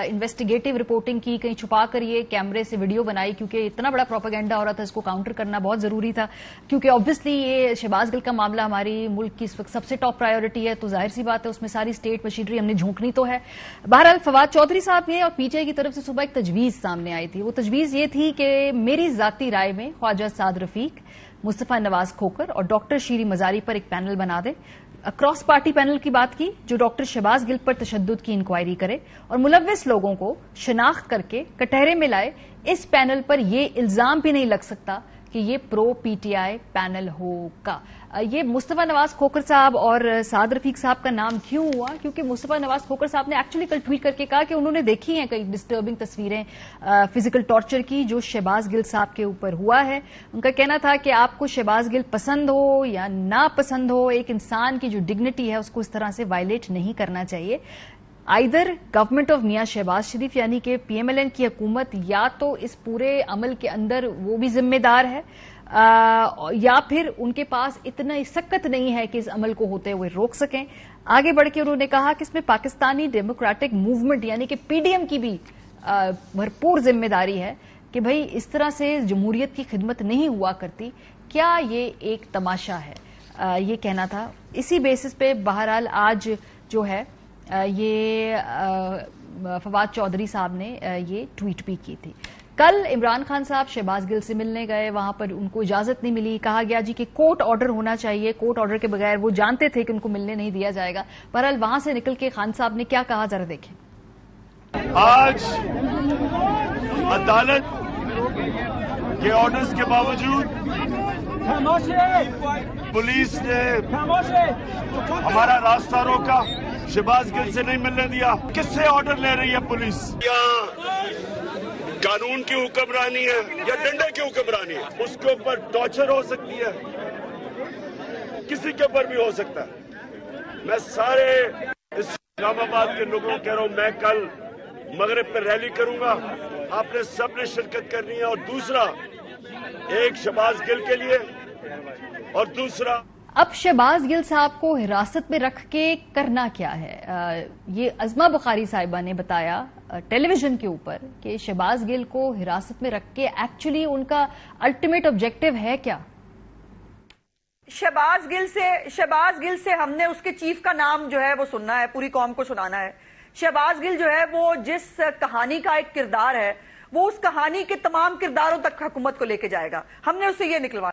इन्वेस्टिगेटिव रिपोर्टिंग की, कहीं छुपा कर ये कैमरे से वीडियो बनाई, क्योंकि इतना बड़ा प्रोपेगेंडा हो रहा था, इसको काउंटर करना बहुत जरूरी था। क्योंकि ऑब्वियसली ये शहबाज गिल का मामला हमारी मुल्क की इस वक्त सबसे टॉप प्रायोरिटी है, तो जाहिर सी बात है उसमें सारी स्टेट मशीनरी हमने झोंकनी तो है। बहरहाल फवाद चौधरी साहब ने और PTI की तरफ से सुबह एक तजवीज सामने आई थी। वो तजवीज ये थी कि मेरी जाती राय में ख्वाजा साद रफीक, मुस्तफा नवाज खोकर और डॉक्टर शीरी मजारी पर एक पैनल बना दे। क्रॉस पार्टी पैनल की बात की जो डॉक्टर शहबाज गिल पर तशद्दुद की इंक्वायरी करे और मुलव्विस लोगों को शनाख्त करके कटहरे में लाए। इस पैनल पर यह इल्जाम भी नहीं लग सकता कि ये प्रो पीटीआई पैनल होगा। ये मुस्तफा नवाज खोखर साहब और साद रफीक साहब का नाम क्यों हुआ? क्योंकि मुस्तफा नवाज खोखर साहब ने एक्चुअली कल ट्वीट करके कहा कि उन्होंने देखी हैं कई डिस्टर्बिंग तस्वीरें फिजिकल टॉर्चर की जो शहबाज गिल साहब के ऊपर हुआ है। उनका कहना था कि आपको शहबाज गिल पसंद हो या ना पसंद हो, एक इंसान की जो डिग्निटी है उसको इस तरह से वायलेट नहीं करना चाहिए। आइदर गवर्नमेंट ऑफ मियां शहबाज शरीफ यानी कि पीएमएलएन की हुकूमत या तो इस पूरे अमल के अंदर वो भी जिम्मेदार है या फिर उनके पास इतना सख्त नहीं है कि इस अमल को होते हुए रोक सकें। आगे बढ़ के उन्होंने कहा कि इसमें पाकिस्तानी डेमोक्रेटिक मूवमेंट यानी कि पीडीएम की भी भरपूर जिम्मेदारी है कि भाई इस तरह से जमहूरियत की खिदमत नहीं हुआ करती, क्या ये एक तमाशा है, ये कहना था। इसी बेसिस पे बहरहाल आज जो है ये फवाद चौधरी साहब ने ये ट्वीट भी की थी। कल इमरान खान साहब शहबाज गिल से मिलने गए, वहां पर उनको इजाजत नहीं मिली, कहा गया जी कि कोर्ट ऑर्डर होना चाहिए, कोर्ट ऑर्डर के बगैर वो जानते थे कि उनको मिलने नहीं दिया जाएगा। बहरहाल वहां से निकल के खान साहब ने क्या कहा, जरा देखें। आज अदालत के ऑर्डर्स के बावजूद पुलिस ने हमारा रास्ता रोका, शहबाज गिल से नहीं मिलने दिया। किससे ऑर्डर ले रही है पुलिस? या कानून की हुक्मरानी है या डंडे की हुक्मरानी है? उसके ऊपर टॉर्चर हो सकती है, किसी के ऊपर भी हो सकता है। मैं सारे इस्लामाबाद के लोगों को कह रहा हूं, मैं कल मगरिब पे रैली करूंगा, आपने सबने शिरकत करनी है। और दूसरा, एक शहबाज गिल के लिए और दूसरा, अब शहबाज गिल साहब को हिरासत में रख के करना क्या है? ये अजमा बुखारी साहिबा ने बताया टेलीविजन के ऊपर कि शहबाज गिल को हिरासत में रख के एक्चुअली उनका अल्टीमेट ऑब्जेक्टिव है क्या? शहबाज गिल से हमने उसके चीफ का नाम जो है वो सुनना है, पूरी कौम को सुनाना है। शहबाज गिल जो है वो जिस कहानी का एक किरदार है, वो उस कहानी के तमाम किरदारों तक हुकूमत को लेके जाएगा। हमने उससे ये निकलवाना।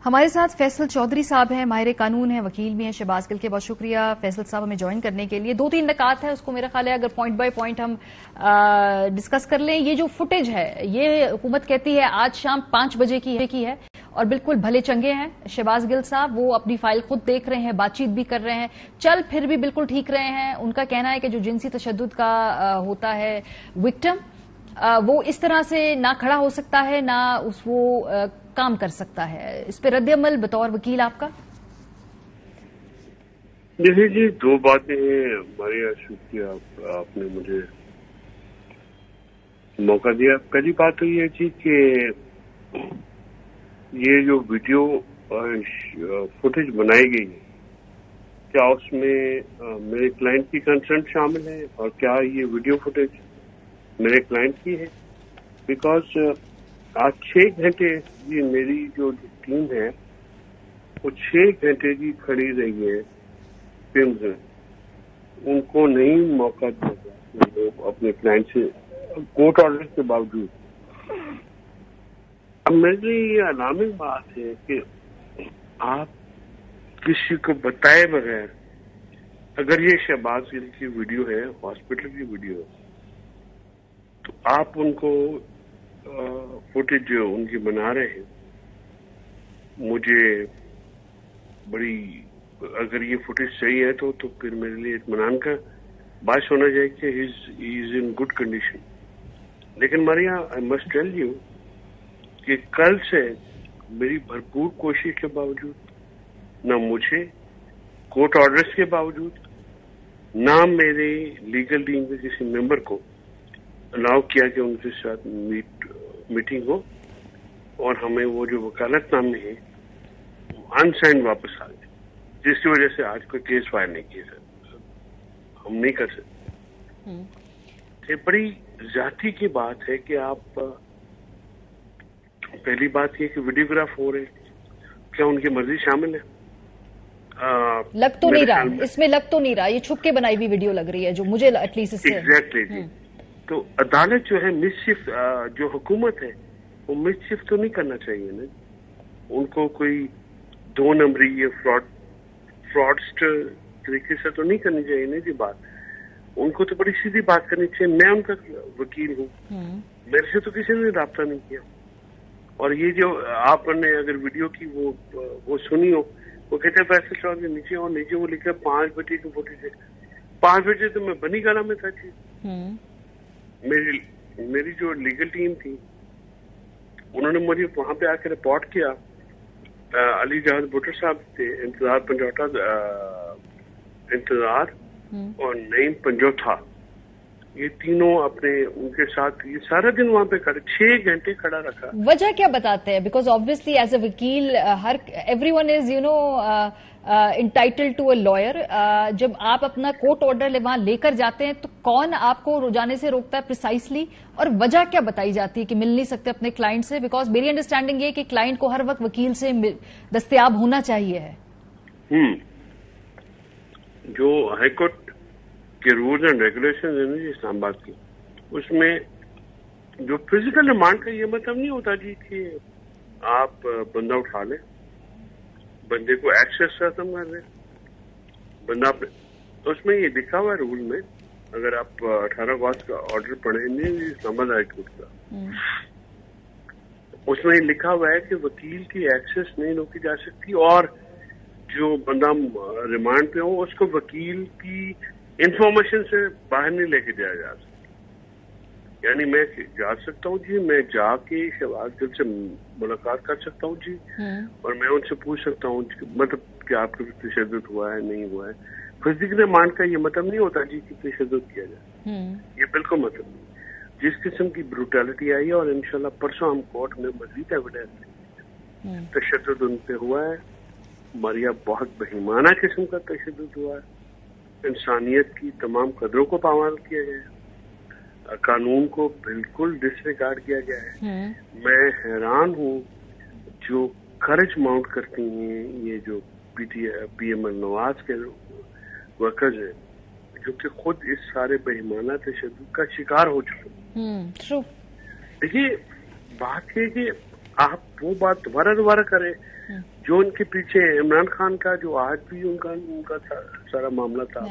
हमारे साथ फैसल चौधरी साहब हैं, माहिर कानून हैं, वकील भी हैं शहबाज गिल के। बहुत शुक्रिया फैसल साहब हमें ज्वाइन करने के लिए। 2-3 नकात है, उसको मेरा ख्याल है अगर पॉइंट बाय पॉइंट हम डिस्कस कर लें। ये जो फुटेज है ये हुकूमत कहती है आज शाम 5 बजे की है और बिल्कुल भले चंगे हैं शहबाज गिल साहब, वो अपनी फाइल खुद देख रहे हैं, बातचीत भी कर रहे हैं, चल फिर भी बिल्कुल ठीक रहे हैं। उनका कहना है कि जो जिनसी तशद्दुद का होता है विक्टिम, वो इस तरह से ना खड़ा हो सकता है ना वो काम कर सकता है। इस पे रद्द-ए-अमल बतौर वकील आपका? देखिए जी, 2 बातें हैं। मारिया, शुक्रिया आपने मुझे मौका दिया। पहली बात तो ये थी कि ये जो वीडियो फुटेज बनाई गई है, क्या उसमें मेरे क्लाइंट की कंसर्न शामिल है और क्या ये वीडियो फुटेज मेरे क्लाइंट की है? बिकॉज आज 6 घंटे जी मेरी जो टीम है वो 6 घंटे की खड़ी रही है फिल्म में, उनको नहीं मौका दिया अपने क्लाइंट से कोर्ट ऑर्डर के बावजूद। अब मेरे लिए ये अलार्मिंग बात है कि आप किसी को बताए बगैर, अगर ये शहबाज गिल की वीडियो है, हॉस्पिटल की वीडियो है, तो आप उनको फुटेज जो उनकी बना रहे हैं, मुझे बड़ी, अगर ये फुटेज सही है तो फिर मेरे लिए इत्मीनान का बात होना चाहिए कि he is in good condition. लेकिन Maria, I must tell you कि कल से मेरी भरपूर कोशिश के बावजूद, ना मुझे कोर्ट ऑर्डर्स के बावजूद, ना मेरे लीगल टीम के किसी मेंबर को अलाउ किया कि उनके साथ मीटिंग हो और हमें वो जो वकालतनामे है अनसाइंड वापस आ गए, जिसकी वजह से आज कोई केस फाइल नहीं किया सर, हम नहीं कर सकते। ये बड़ी जाति की बात है कि आप, पहली बात ये कि वीडियोग्राफ हो रहे, क्या उनकी मर्जी शामिल है? लग तो नहीं रहा, इसमें लग तो नहीं रहा, ये छुप के बनाई हुई वीडियो लग रही है जो मुझे एटलीस्ट इससे। एग्जैक्टली जी। तो अदालत जो है मिसशिफ, जो हुकूमत है वो मिसशिफ तो नहीं करना चाहिए ना, उनको कोई 2 नंबरी या फ्रॉडस्टर तरीके से तो नहीं करनी चाहिए ना जी बात। उनको तो बड़ी सीधी बात करनी चाहिए। मैं उनका वकील हूँ, मेरे से तो किसी ने राब्ता नहीं किया اور یہ جو آپ نے اگر ویڈیو کی وہ سنی ہو, وہ کہتے ہیں فیصل چودھری نیچے, اور نیچے وہ لکھا 5 بجے کی 46. 5 بجے تو میں بنی گالا میں تھا جی. میری جو لیگل ٹیم تھی انہوں نے مجھے وہاں پہ آ کے رپورٹ کیا. علی جہاد بھٹو صاحب تھے, انتظار پنجوٹا انتظار اور نعیم پنجوتھا, یہ تینوں اپنے ان کے ساتھ یہ سارا دن وہاں پہ 6 گھنٹے کھڑا رکھا. وجہ کیا بتاتے ہیں؟ بیکاز آبویسلی ایز اے وکیل everyone is entitled to a lawyer. جب آپ اپنا کورٹ آرڈر وہاں لے کر جاتے ہیں تو کون آپ کو جانے سے روکتا ہے پریسائسلی, اور وجہ کیا بتائی جاتی ہے کہ مل نہیں سکتے اپنے کلائنٹ سے؟ بیکاز میری انڈرسٹینڈنگ یہ کہ کلائنٹ کو ہر وقت وکیل سے دستیاب ہونا چاہیے ہے. جو ہائی کورٹ کے رولز اینڈ ریگولیشن ہیں جی اسلام آباد کی, اس میں جو فزیکل ریمانڈ کا یہ مطلب نہیں ہوتا جی کہ آپ بندہ اٹھا لیں, بندے کو ایکسیس ختم کر لیں. بندہ اس میں یہ لکھا ہوا ہے رول میں, اگر آپ 18 اگست کا آرڈر پڑھیں گے اسلام آباد ہائی کورٹ کا, اس میں یہ لکھا ہوا ہے کہ وکیل کی ایکسیس نہیں روکی جا سکتی, اور جو بندہ ریمانڈ پہ ہو اس کو وکیل کی انفارمیشن سے باہر نہیں لے کے جایا جا سکتا. یعنی میں جا سکتا ہوں جی, میں جا کے شہباز گل سے ملاقات کر سکتا ہوں جی, اور میں ان سے پوچھ سکتا ہوں مطلب کہ آپ کو تشدد ہوا ہے نہیں ہوا ہے. فزیکل ریمانڈ کا یہ مطلب نہیں ہوتا جی کہ تشدد کیا جائے, یہ بالکل مطلب نہیں. جس قسم کی بروٹیلٹی آئی ہے, اور انشاءاللہ پرسوں ہم کورٹ میں مزید ایویڈنس تشدد ان پہ ہوا ہے. ہمارے یہاں بہت بہیمانہ قسم کا تشدد ہوا ہے, انسانیت کی تمام قدروں کو پامال کیا گیا ہے, قانون کو بالکل ڈس ریگارڈ کیا گیا ہے. میں حیران ہوں جو کرج ماؤنٹ کرتی ہیں یہ جو پی ایم ایل نواز کے ورکرز ہیں, جو کہ خود اس سارے بہیمانہ تشدد کا شکار ہو چکے ہیں. دیکھیے بات یہ کہ آپ وہ بات دوبارہ کریں جو ان کے پیچھے عمران خان کا جو آج بھی ان کا سارا معاملہ تھا.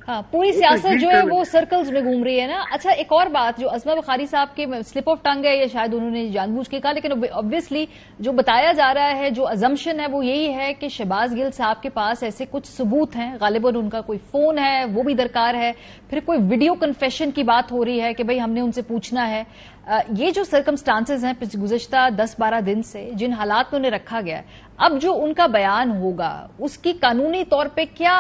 ہاں, پوری سیاست جو ہے وہ سرکلز میں گھوم رہی ہے نا. اچھا, ایک اور بات جو عظمہ بخاری صاحب کے سلپ آف ٹنگ ہے, یا شاید انہوں نے جان بوجھ کے کہا, لیکن obviously جو بتایا جا رہا ہے, جو ازمپشن ہے وہ یہی ہے کہ شہباز گل صاحب کے پاس ایسے کچھ ثبوت ہیں, غالباً ان کا کوئی فون ہے وہ بھی درکار ہے, پھر کوئی ویڈیو کنفیشن کی بات ہو رہی ہے کہ بھئی ہم نے ان سے پوچھنا ہے. یہ جو سرکمسٹانسز ہیں گزشتہ 10-12 دن سے جن حالات میں انہیں رکھا گیا ہے, اب جو ان کا بیان ہوگا اس کی قانونی طور پہ کیا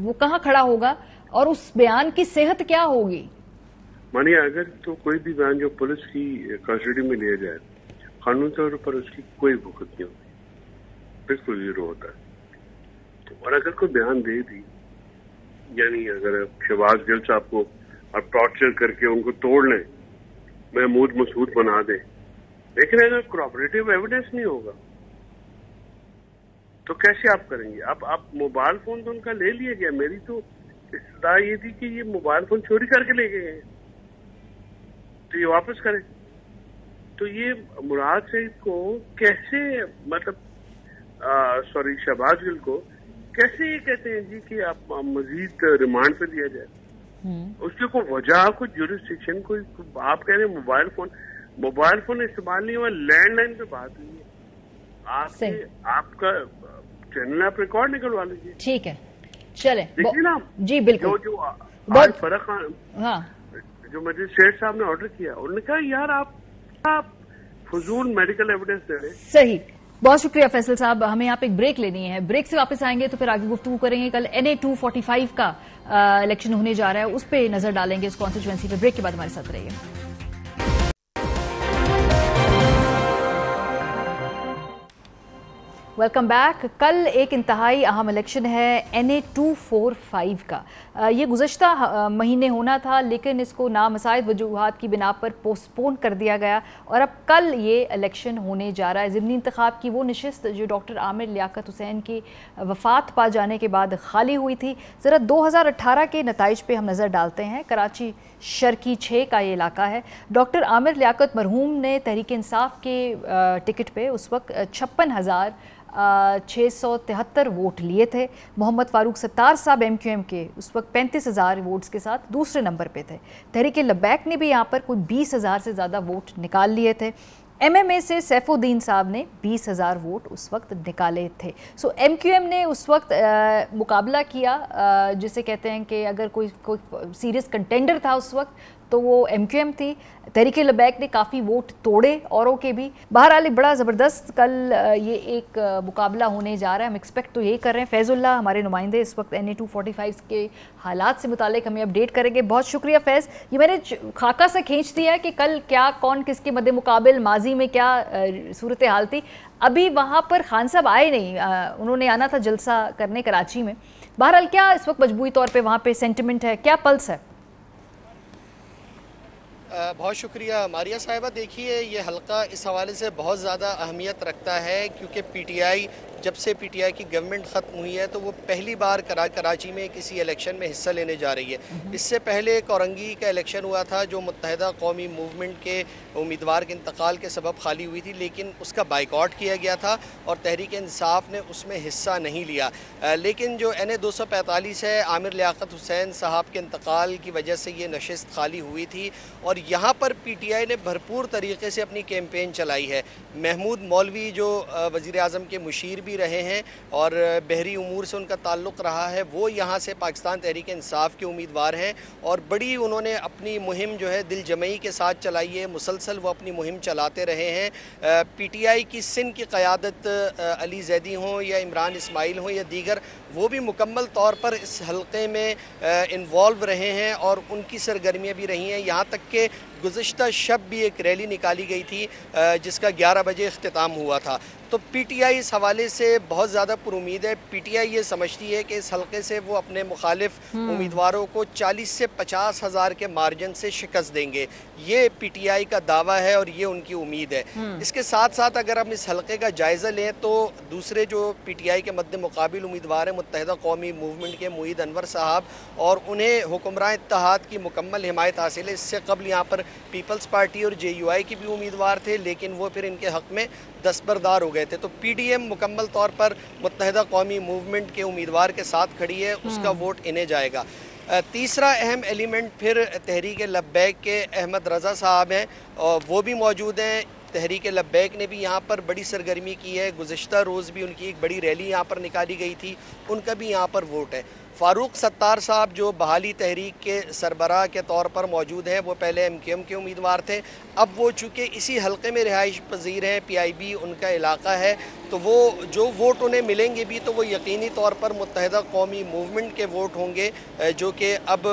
وہ کہاں کھڑا ہوگا, اور اس بیان کی صحت کیا ہوگی؟ مانیے اگر تو کوئی بھی بیان جو پولیس کی کسٹڈی میں لیا جائے, قانونی طور پر اس کی کوئی وقت نہیں ہوتی, بالکل زیرو ہوتا ہے. اور اگر کوئی بیان دے دی, یعنی اگر شہباز گل صاحب کو آپ ٹارچر کر کے ان کو توڑ لیں, محمود مسعود بنا دیں, لیکن اگر کوآپریٹو ایویڈنس نہیں ہوگا تو کیسے آپ کریں گے؟ آپ موبائل فون تو ان کا لے لیا گیا, میری تو استدعا یہ تھی کہ یہ موبائل فون چوری کر کے لے گئے ہیں تو یہ واپس کریں. تو یہ مراد سعید کو کیسے مطلب شہباز گل کو کیسے یہ کہتے ہیں جی کہ آپ مزید ریمانڈ پہ دیا جائے؟ اس کی کوئی وجہ, کوئی جورسڈکشن, کوئی آپ کہہ رہے ہیں موبائل فون استعمال نہیں ہوا, لینڈ لائن پہ بات ہوئی ہے. آپ کا چینل آپ ریکارڈ نکلوا لیجیے. ٹھیک ہے, چلیں دیکھیے نا جی بالکل. جو فرق جو مجسٹریٹ صاحب نے آرڈر کیا, انہوں نے کہا یار آپ فضول میڈیکل ایویڈنس دے رہے. صحیح, بہت شکریہ فیصل صاحب. ہمیں یہاں پہ ایک بریک لینی ہے, بریک سے واپس آئیں گے تو پھر آگے گفتگو کریں گے. کل NA 245 کا الیکشن ہونے جا رہا ہے, اس پہ نظر ڈالیں گے, اس کانسٹیچوئنسی پہ. بریک کے بعد ہمارے ساتھ رہیے. Welcome back. کل ایک انتہائی اہم الیکشن ہے NA 245 کا. یہ گزشتہ مہینے ہونا تھا, لیکن اس کو نامساعد وجوہات کی بنا پر پوسٹ پون کر دیا گیا, اور اب کل یہ الیکشن ہونے جا رہا ہے. ضمنی انتخاب کی وہ نشست جو ڈاکٹر عامر لیاقت حسین کی وفات پا جانے کے بعد خالی ہوئی تھی. ذرا 2018 کے نتائج پہ ہم نظر ڈالتے ہیں. کراچی شرکی 6 کا یہ علاقہ ہے. ڈاکٹر عامر لیاقت مرحوم نے تحریک انصاف کے ٹکٹ پہ اس وقت 56,673 ووٹ لیے تھے. محمد فاروق ستار صاحب MQM کے اس وقت 35,000 ووٹس کے ساتھ دوسرے نمبر پہ تھے. تحریک لبیک نے بھی یہاں پر کوئی 20,000 سے زیادہ ووٹ نکال لیے تھے. MMA से सैफुद्दीन साहब ने 20,000 वोट उस वक्त निकाले थे। सो MQM ने उस वक्त मुकाबला किया, जिसे कहते हैं कि अगर कोई सीरियस कंटेंडर था उस वक्त तो वो MQM थी। तहरीक लबैक ने काफ़ी वोट तोड़े औरों के भी। बहरहाल बड़ा ज़बरदस्त कल ये एक मुकाबला होने जा रहा है। हम एक्सपेक्ट तो यही कर रहे हैं। फैज़ुल्लाह हमारे नुमाइंदे इस वक्त NA 245 के हालात से मुतालिक हमें अपडेट करेंगे। बहुत शुक्रिया फैज़। ये मैंने खाका से खींच दिया है कि कल क्या कौन किसके मद्दे मुकाबिल, माजी में क्या सूरत हाल थी। अभी वहाँ पर खान साहब आए नहीं, उन्होंने आना था जलसा करने कराची में। बहरहाल क्या इस वक्त मजबूरी तौर पर वहाँ पर सेंटिमेंट है, क्या पल्स है? बहुत शुक्रिया मारिया साहिबा। देखिए, ये हल्का इस हवाले से बहुत ज़्यादा अहमियत रखता है क्योंकि PTI जब से PTI की गवर्नमेंट ख़त्म हुई है तो वो पहली बार कराची में किसी इलेक्शन में हिस्सा लेने जा रही है। इससे पहले कोरंगी का इलेक्शन हुआ था जो मुत्तहिदा कौमी मूवमेंट के उम्मीदवार के इंतकाल के सबब खाली हुई थी, लेकिन उसका बाइकआउट किया गया था और तहरीक इंसाफ ने उसमें हिस्सा नहीं लिया। लेकिन जो NA 245 है, आमिर लियाकत हुसैन साहब के इंतकाल की वजह से ये नशिस्त खाली हुई थी और यहाँ पर PTI ने भरपूर तरीके से अपनी कैंपेन चलाई है। महमूद मौलवी जो वज़ीर आज़म के मुशीर भी रहे हैं और बहरी उमूर से उनका ताल्लुक़ रहा है, वो यहाँ से पाकिस्तान तहरीक इंसाफ के उम्मीदवार हैं और बड़ी उन्होंने अपनी मुहिम जो है दिल जमई के साथ चलाई है। मुसलसल वो अपनी मुहिम चलाते रहे हैं। PTI की सिंध की क़यादत अली ज़ैदी हों या इमरान इस्माइल हों या दीगर, वो भी मुकम्मल तौर पर इस हल्के में इन्वॉल्व रहे हैं और उनकी सरगर्मियाँ भी रही हैं। यहाँ तक कि गुज़िश्ता शब भी एक रैली निकाली गई थी जिसका 11 बजे इख्तिताम हुआ था। तो PTI इस हवाले से बहुत ज़्यादा पुरुमीद है। PTI ये समझती है कि इस हल्के से वो अपने मुखालिफ उम्मीदवारों को 40 से 50 हज़ार के मार्जिन से शिकस्त देंगे। ये PTI का दावा है और ये उनकी उम्मीद है। इसके साथ साथ अगर हम इस हल्के का जायज़ा लें तो दूसरे जो PTI के मद्दे मुकाबिल उम्मीदवार हैं मुत्तहिदा कौमी मूवमेंट के मुईद अनवर साहब, और उन्हें हुक्मरान इत्तेहाद की मुकम्मल हिमायत हासिल है। इससे कबल यहाँ पर पीपल्स पार्टी और JUI के भी उम्मीदवार थे, लेकिन वो फिर इनके हक़ में दस्तबरदार हो गए थे। तो PDM मुकम्मल तौर पर मुत्तहिदा कौमी मूवमेंट के उम्मीदवार के साथ खड़ी है, उसका वोट इन्हें जाएगा। तीसरा अहम एलिमेंट फिर तहरीक लब्बैक के अहमद रज़ा साहब हैं, वो भी मौजूद हैं। तहरीक लब्बैक ने भी यहाँ पर बड़ी सरगर्मी की है। गुज़िश्ता रोज़ भी उनकी एक बड़ी रैली यहाँ पर निकाली गई थी, उनका भी यहाँ पर वोट है। फ़ारूक सत्तार साहब जो बहाली तहरीक के सरबराह के तौर पर मौजूद हैं, वो पहले MQM के उम्मीदवार थे, अब वो चूँकि इसी हल्के में रिहाइश पजीर हैं, PIB उनका इलाका है, तो वो जो वोट उन्हें मिलेंगे भी तो वो यकीनी तौर पर मुत्तहिदा कौमी मूवमेंट के वोट होंगे जो कि अब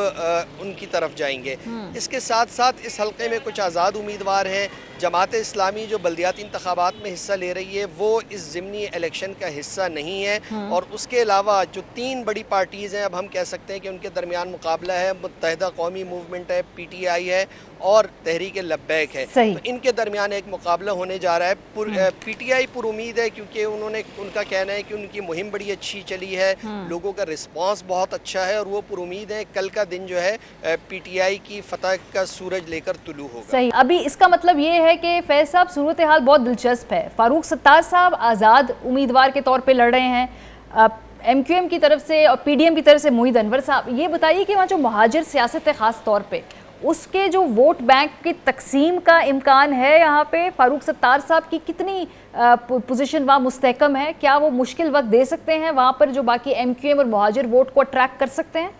उनकी तरफ जाएंगे। इसके साथ साथ इस हल्के में कुछ आज़ाद उम्मीदवार हैं। जमात इस्लामी जो बल्दियाती इंतखाबात में हिस्सा ले रही है वो इस ज़िमनी इलेक्शन का हिस्सा नहीं है, और उसके अलावा जो 3 बड़ी पार्टीज़ हैं, अब हम कह सकते हैं कि उनके दरमियान मुकाबला है। मुत्तहिदा कौमी मूवमेंट है, PTI है और तहरीक लब्बैक है। तो इनके दरमियान एक मुकाबला होने जा रहा है। PTI पर उम्मीद है क्योंकि उनका कहना है कि उनकी मुहिम बड़ी अच्छी चली है, लोगों का रिस्पांस बहुत अच्छा है और वो पर उम्मीद है कल का दिन जो है PTI की फतह का सूरज लेकर तुलू होगा। सही। अभी इसका मतलब ये है कि फैज साहब सूरत हाल बहुत दिलचस्प है। फारूक सत्तार साहब आज़ाद उम्मीदवार के तौर पे लड़ रहे हैं, MQM की तरफ से और PDM की तरफ से मुईद अनवर साहब। ये बताइए कि वहाँ जो मुहाजिर सियासत है ख़ास तौर पे, उसके जो वोट बैंक की तकसीम का इम्कान है यहाँ पे, फारूक सत्तार साहब की कितनी पोजीशन वहाँ मुस्तहकम है? क्या वो मुश्किल वक्त दे सकते हैं वहाँ पर जो बाकी MQM और मुहाजिर वोट को अट्रैक्ट कर सकते हैं?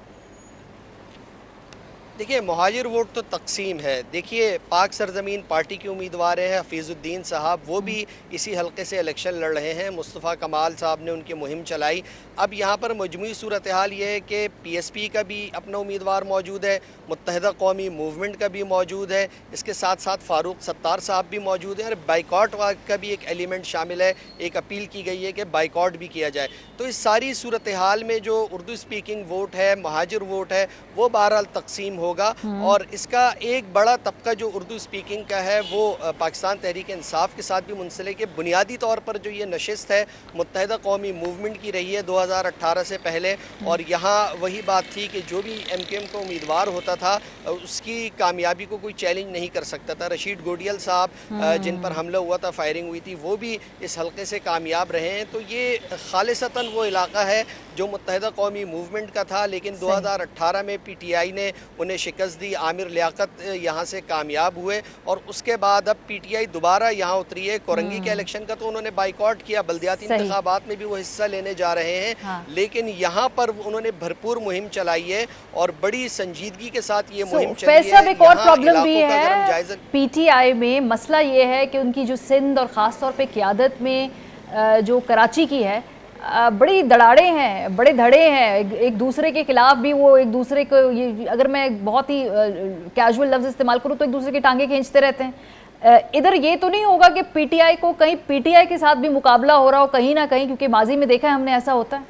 देखिए, मुहाजिर वोट तो तकसीम है। देखिए, पाक सरजमीन पार्टी के उम्मीदवार हैं हफीजुद्दीन साहब, वो भी इसी हल्के से इलेक्शन लड़ रहे हैं। मुस्तफ़ा कमाल साहब ने उनकी मुहिम चलाई। अब यहाँ पर मजमूई सूरत हाल ये है कि PSP का भी अपना उम्मीदवार मौजूद है, मुत्तहिदा कौमी मूवमेंट का भी मौजूद है, इसके साथ साथ फ़ारूक सत्तार साहब भी मौजूद हैं और बाइकआउट का भी एक एलिमेंट शामिल है। एक अपील की गई है कि बाइकआउट भी किया जाए। तो इस सारी सूरत हाल में जो उर्दू स्पीकिंग वोट है, मुहाजिर वोट है, वो बहरहाल तकसीम होगा। और इसका एक बड़ा तबका जो उर्दू स्पीकिंग का है वो पाकिस्तान तहरीक इंसाफ के साथ भी मुंसलिक है। बुनियादी तौर पर जो ये नशिस्त है मुत्तहिदा कौमी मूवमेंट की रही है 2018 से पहले, और यहाँ वही बात थी कि जो भी MQM का उम्मीदवार होता था उसकी कामयाबी को कोई चैलेंज नहीं कर सकता था। रशीद गोडियल साहब जिन पर हमला हुआ था, फायरिंग हुई थी, वो भी इस हल्के से कामयाब रहे हैं। तो ये खालिसतन वो इलाका है जो मुत्तहिदा कौमी मूवमेंट का था, लेकिन 2018 में PTI ने उन्हें انہیں شکست دی. عامر لیاقت یہاں سے کامیاب ہوئے اور اس کے بعد اب پی ٹی آئی دوبارہ یہاں اتری ہے. کورنگی کے الیکشن کا تو انہوں نے بائیکاٹ کیا, بلدیاتی انتخابات میں بھی وہ حصہ لینے جا رہے ہیں, لیکن یہاں پر انہوں نے بھرپور مہم چلائی ہے اور بڑی سنجیدگی کے ساتھ یہ مہم چلی ہے. ایک اور پرابلم بھی ہے پی ٹی آئی میں, مسئلہ یہ ہے کہ ان کی جو سندھ اور خاص طور پہ قیادت میں جو کراچی کی ہے, بڑی دڑاڑے ہیں, بڑے دھڑے ہیں, ایک دوسرے کے خلاف بھی وہ ایک دوسرے کو, اگر میں بہت ہی کیجول لفظ استعمال کروں تو ایک دوسرے کی ٹانگیں کھینچتے رہتے ہیں. ادھر یہ تو نہیں ہوگا کہ پی ٹی آئی کو کہیں پی ٹی آئی کے ساتھ بھی مقابلہ ہو رہا ہو کہیں نہ کہیں, کیونکہ ماضی میں دیکھا ہے ہم نے ایسا ہوتا ہے.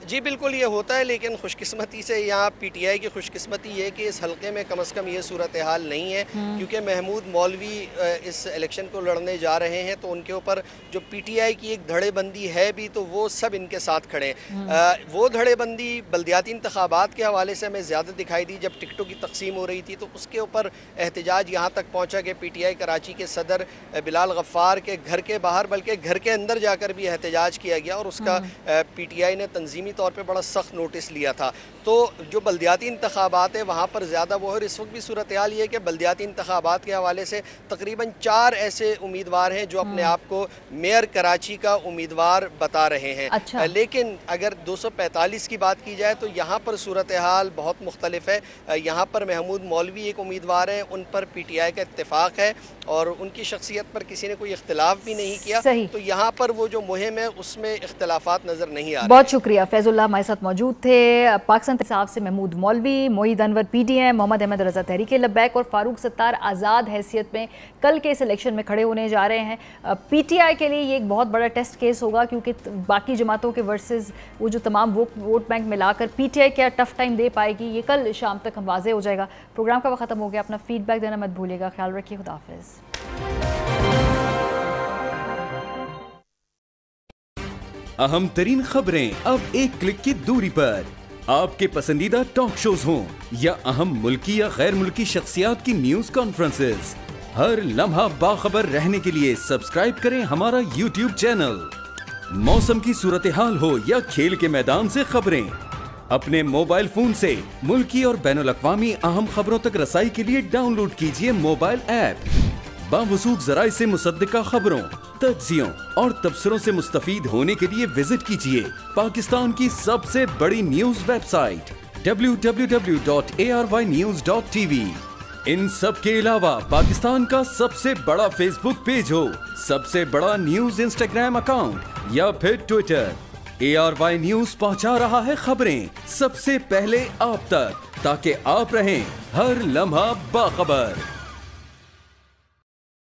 جی بالکل یہ ہوتا ہے, لیکن خوش قسمتی سے یہاں پی ٹی آئی کی خوش قسمتی یہ کہ اس حلقے میں کم از کم یہ صورتحال نہیں ہے, کیونکہ محمود مولوی اس الیکشن کو لڑنے جا رہے ہیں تو ان کے اوپر جو پی ٹی آئی کی ایک دھڑے بندی ہے بھی تو وہ سب ان کے ساتھ کھڑے ہیں. وہ دھڑے بندی بلدیاتی انتخابات کے حوالے سے ہمیں زیادہ دکھائی دی جب ٹکٹوں کی تقسیم ہو رہی تھی, تو اس کے اوپر احتجاج یہاں تک پہنچا کہ پی ٹی آئی کراچی کے صدر بلال غفار کے گھر کے باہر بلکہ گھر کے اندر جا کر بھی احتجاج کیا گیا اور اس کا پی ٹی آئی نے تنظیمی طور پہ بڑا سخت نوٹس لیا تھا. تو جو بلدیاتی انتخابات ہیں وہاں پر زیادہ وہ ہے. اور اس وقت بھی صورتحال یہ ہے کہ بلدیاتی انتخابات کے حوالے سے تقریباً 4 ایسے امیدوار ہیں جو اپنے آپ کو میئر کراچی کا امیدوار بتا رہے ہیں. لیکن اگر 245 کی بات کی جائے تو یہاں پر صورتحال بہت مختلف ہے. یہاں پر محمود مولوی ایک امیدوار ہیں, ان پر پی ٹی آئی کا اتفاق ہے اور ان کی شخصیت پر کسی نے کوئی اختلاف بھی نہیں کیا. تو یہاں پر وہ جو مہم ہے اس میں اختلافات نظر نہیں آ رہے. بہت شکریہ. فیض اللہ ہمارے ساتھ موجود تھے. پاکستان صاحب سے محمود مولوی, معید انور پی ٹی ایم, محمد احمد رضا تحریک لبیک اور فاروق ستار آزاد حیثیت میں کل کے اس الیکشن میں کھڑے ہونے جا رہے ہیں. پی ٹی آئی کے لیے یہ ایک بہت بڑا ٹیسٹ کیس ہوگا, کیونکہ باقی جماعتوں کے ورسز وہ جو تمام ووٹ بینک ملا کر پی ٹی آئی کیا ٹف ٹائم دے پائے گی, یہ کل شام تک ہم واضح ہو جائے گا. پروگرام کا وقت ختم ہو گیا. اپنا فیڈ بیک دینا مت بھولیے گا. خیال رکھیے. خدا حافظ. اہم ترین خبریں اب ایک کلک کی دوری پر. آپ کے پسندیدہ ٹاک شوز ہوں یا اہم ملکی یا غیر ملکی شخصیات کی نیوز کانفرنسز, ہر لمحہ باخبر رہنے کے لیے سبسکرائب کریں ہمارا یوٹیوب چینل. موسم کی صورتحال ہو یا کھیل کے میدان سے خبریں, اپنے موبائل فون سے ملکی اور بین الاقوامی اہم خبروں تک رسائی کے لیے ڈاؤن لوڈ کیجیے موبائل ایپ. باوثوق ذرائع سے مصدقہ خبروں, تجزیوں اور تبصروں سے مستفید ہونے کے لیے وزٹ کیجیے پاکستان کی سب سے بڑی نیوز ویب سائٹ www.arYnews.tv. ان سب کے علاوہ پاکستان کا سب سے بڑا فیس بک پیج ہو, سب سے بڑا نیوز انسٹاگرام اکاؤنٹ یا پھر ٹویٹر, ARY نیوز پہنچا رہا ہے خبریں سب سے پہلے آپ تک, تاکہ آپ رہیں ہر لمحہ باخبر.